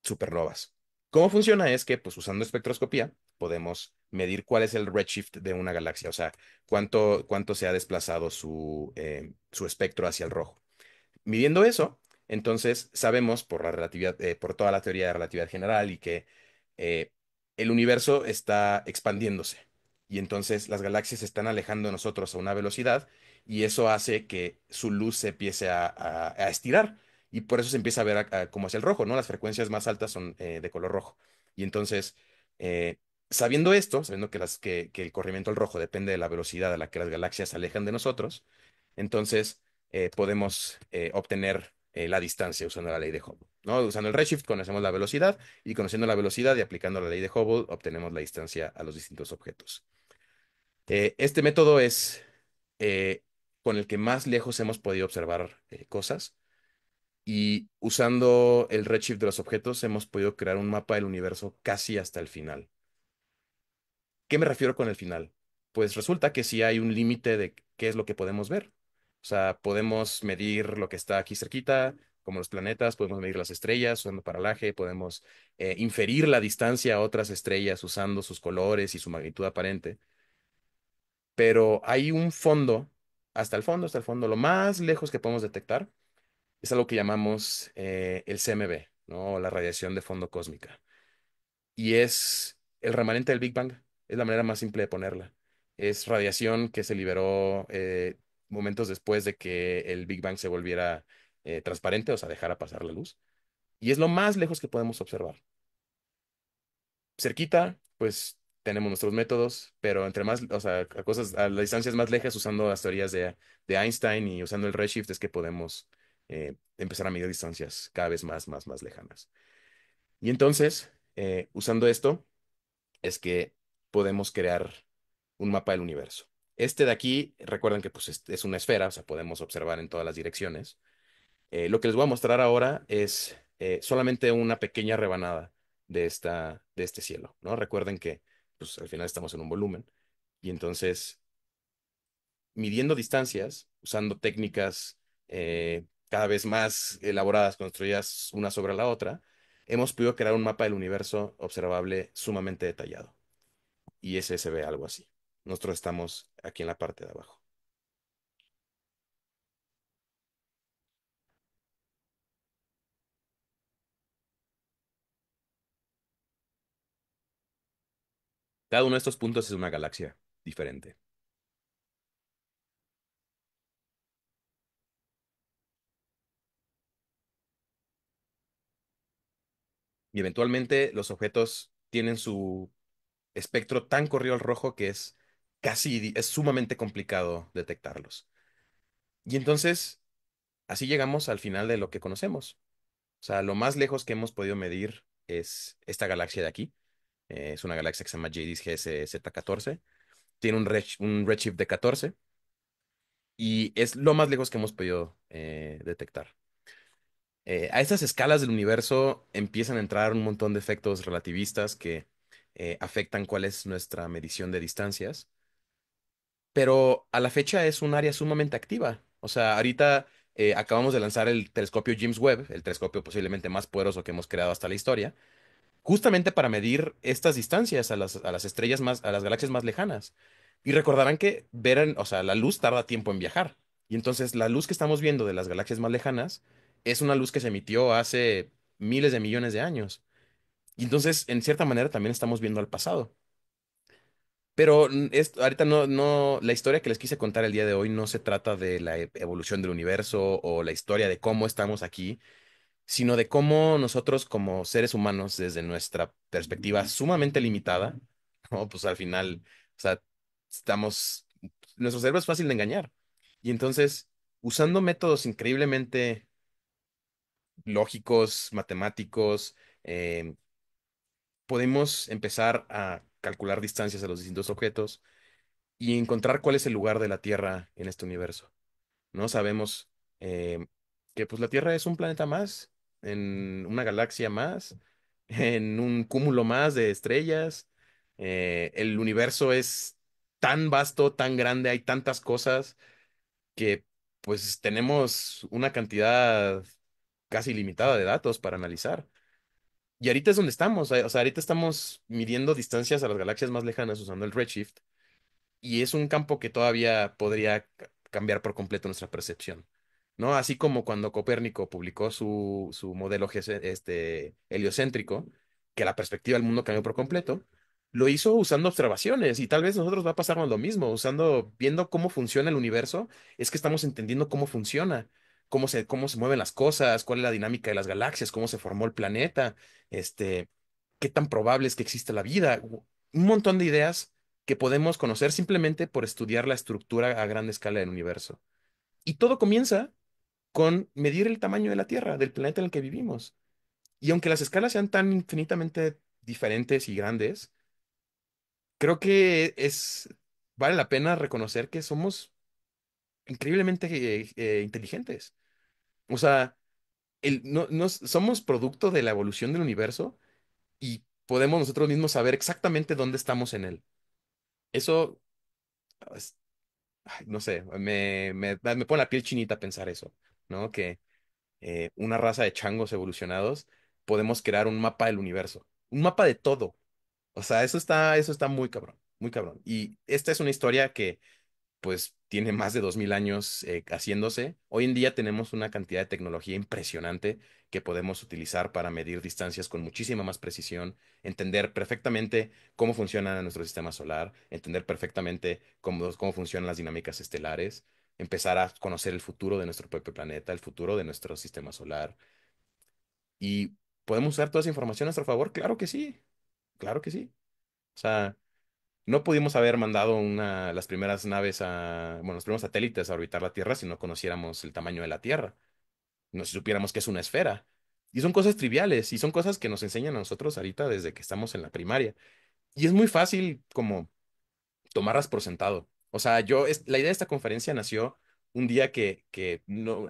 supernovas. ¿Cómo funciona? Es que, pues, usando espectroscopía, podemos medir cuál es el redshift de una galaxia, o sea, cuánto se ha desplazado su espectro hacia el rojo. Midiendo eso, entonces sabemos por la relatividad, por toda la teoría de relatividad general y que eh, el universo está expandiéndose. Y entonces las galaxias se están alejando de nosotros a una velocidad y eso hace que su luz se empiece a estirar. Y por eso se empieza a ver como hacia el rojo, ¿no? Las frecuencias más altas son de color rojo. Y entonces, eh, sabiendo esto, sabiendo que el corrimiento al rojo depende de la velocidad a la que las galaxias se alejan de nosotros, entonces podemos obtener la distancia usando la ley de Hubble, ¿no? Usando el redshift conocemos la velocidad y conociendo la velocidad y aplicando la ley de Hubble obtenemos la distancia a los distintos objetos. Este método es eh, con el que más lejos hemos podido observar cosas y usando el redshift de los objetos hemos podido crear un mapa del universo casi hasta el final. ¿Qué me refiero con el final? Pues resulta que sí hay un límite de qué es lo que podemos ver. O sea, podemos medir lo que está aquí cerquita, como los planetas, podemos medir las estrellas usando paralaje, podemos inferir la distancia a otras estrellas usando sus colores y su magnitud aparente. Pero hay un fondo, hasta el fondo, lo más lejos que podemos detectar es algo que llamamos el CMB, ¿no? La radiación de fondo cósmica. Y es el remanente del Big Bang. Es la manera más simple de ponerla. Es radiación que se liberó momentos después de que el Big Bang se volviera transparente, o sea, dejara pasar la luz. Y es lo más lejos que podemos observar. Cerquita, pues tenemos nuestros métodos, pero entre más, o sea, a las distancias más lejas, usando las teorías de Einstein y usando el redshift, es que podemos empezar a medir distancias cada vez más lejanas. Y entonces, usando esto, es que podemos crear un mapa del universo. Este de aquí, recuerden que pues, es una esfera, o sea, podemos observar en todas las direcciones. Lo que les voy a mostrar ahora es solamente una pequeña rebanada de este cielo, ¿no? Recuerden que pues, al final estamos en un volumen y entonces midiendo distancias, usando técnicas cada vez más elaboradas, construidas una sobre la otra, hemos podido crear un mapa del universo observable sumamente detallado. Y ese se ve algo así. Nosotros estamos aquí en la parte de abajo. Cada uno de estos puntos es una galaxia diferente. Y eventualmente los objetos tienen su espectro tan corrido al rojo que es sumamente complicado detectarlos. Y entonces, así llegamos al final de lo que conocemos. O sea, lo más lejos que hemos podido medir es esta galaxia de aquí. Es una galaxia que se llama JDS GSZ14. Tiene un redshift de 14 y es lo más lejos que hemos podido detectar. A estas escalas del universo empiezan a entrar un montón de efectos relativistas que afectan cuál es nuestra medición de distancias, pero a la fecha es un área sumamente activa. O sea, ahorita acabamos de lanzar el telescopio James Webb, el telescopio posiblemente más poderoso que hemos creado hasta la historia, justamente para medir estas distancias a las estrellas más, a las galaxias más lejanas. Y recordarán que o sea, la luz tarda tiempo en viajar. Y entonces la luz que estamos viendo de las galaxias más lejanas es una luz que se emitió hace miles de millones de años. Y entonces, en cierta manera, también estamos viendo al pasado. Pero ahorita la historia que les quise contar el día de hoy no se trata de la evolución del universo o la historia de cómo estamos aquí, sino de cómo nosotros como seres humanos, desde nuestra perspectiva sumamente limitada, ¿no? Pues al final, o sea, estamos, nuestro cerebro es fácil de engañar. Y entonces, usando métodos increíblemente lógicos, matemáticos, podemos empezar a calcular distancias a los distintos objetos y encontrar cuál es el lugar de la Tierra en este universo. ¿No? Sabemos que pues la Tierra es un planeta más, en una galaxia más, en un cúmulo más de estrellas. El universo es tan vasto, tan grande, hay tantas cosas que pues tenemos una cantidad casi limitada de datos para analizar. Y ahorita es donde estamos, o sea, ahorita estamos midiendo distancias a las galaxias más lejanas usando el redshift y es un campo que todavía podría cambiar por completo nuestra percepción, ¿no? Así como cuando Copérnico publicó su modelo heliocéntrico, que la perspectiva del mundo cambió por completo, lo hizo usando observaciones y tal vez nosotros va a pasarnos lo mismo, viendo cómo funciona el universo, es que estamos entendiendo cómo funciona. Cómo se mueven las cosas, cuál es la dinámica de las galaxias, cómo se formó el planeta, este, qué tan probable es que exista la vida. Un montón de ideas que podemos conocer simplemente por estudiar la estructura a gran escala del universo. Y todo comienza con medir el tamaño de la Tierra, del planeta en el que vivimos. Y aunque las escalas sean tan infinitamente diferentes y grandes, creo que es vale la pena reconocer que somos increíblemente inteligentes. O sea, somos producto de la evolución del universo y podemos nosotros mismos saber exactamente dónde estamos en él. Eso, es- ay, no sé, me pone la piel chinita pensar eso, ¿no? Que una raza de changos evolucionados podemos crear un mapa del universo, un mapa de todo. O sea, eso está muy cabrón, muy cabrón. Y esta es una historia que pues tiene más de 2000 años haciéndose. Hoy en día tenemos una cantidad de tecnología impresionante que podemos utilizar para medir distancias con muchísima más precisión, entender perfectamente cómo funciona nuestro sistema solar, entender perfectamente cómo funcionan las dinámicas estelares, empezar a conocer el futuro de nuestro propio planeta, el futuro de nuestro sistema solar. ¿Y podemos usar toda esa información a nuestro favor? Claro que sí, claro que sí. O sea, no pudimos haber mandado las primeras naves bueno, los primeros satélites a orbitar la Tierra si no conociéramos el tamaño de la Tierra, no si supiéramos que es una esfera. Y son cosas triviales y son cosas que nos enseñan a nosotros ahorita desde que estamos en la primaria. Y es muy fácil como tomarlas por sentado. O sea, la idea de esta conferencia nació un día que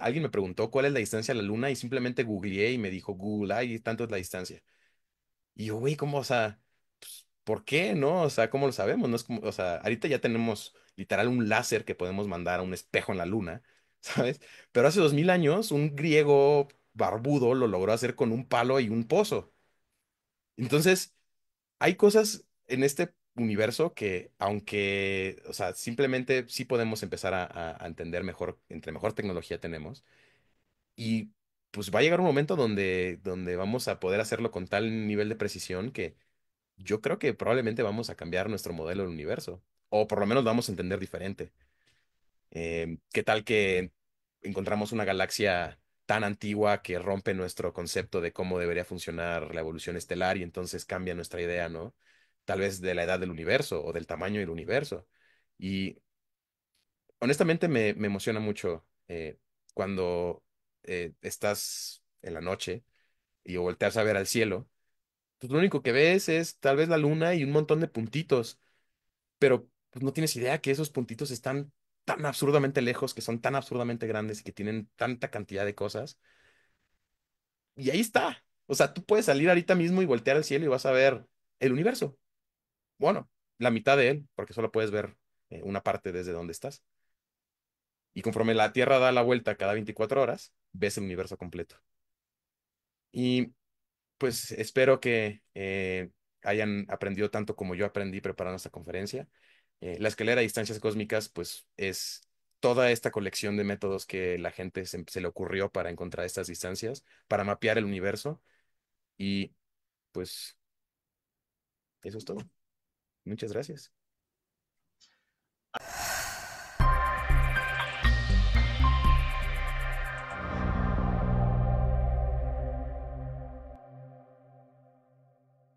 alguien me preguntó cuál es la distancia a la Luna y simplemente googleé y me dijo Google, ay, tanto es la distancia. Y yo, güey, ¿cómo? O sea, pues, ¿por qué, no? O sea, ¿cómo lo sabemos? No es como, o sea, ahorita ya tenemos literal un láser que podemos mandar a un espejo en la luna, ¿sabes? Pero hace 2000 años un griego barbudo lo logró hacer con un palo y un pozo. Entonces, hay cosas en este universo que, aunque, o sea, simplemente sí podemos empezar a entender mejor, entre mejor tecnología tenemos. Y pues va a llegar un momento donde vamos a poder hacerlo con tal nivel de precisión que yo creo que probablemente vamos a cambiar nuestro modelo del universo, o por lo menos lo vamos a entender diferente. ¿Qué tal que encontramos una galaxia tan antigua que rompe nuestro concepto de cómo debería funcionar la evolución estelar y entonces cambia nuestra idea, ¿no? Tal vez de la edad del universo o del tamaño del universo. Y honestamente me emociona mucho cuando estás en la noche y volteas a ver al cielo, pues lo único que ves es tal vez la luna y un montón de puntitos, pero pues, no tienes idea que esos puntitos están tan absurdamente lejos, que son tan absurdamente grandes y que tienen tanta cantidad de cosas. Y ahí está. O sea, tú puedes salir ahorita mismo y voltear al cielo y vas a ver el universo. Bueno, la mitad de él, porque solo puedes ver una parte desde donde estás. Y conforme la Tierra da la vuelta cada 24 horas, ves el universo completo. Y pues espero que hayan aprendido tanto como yo aprendí preparando esta conferencia. La escalera de distancias cósmicas, pues es toda esta colección de métodos que la gente se le ocurrió para encontrar estas distancias, para mapear el universo. Y pues eso es todo. Muchas gracias.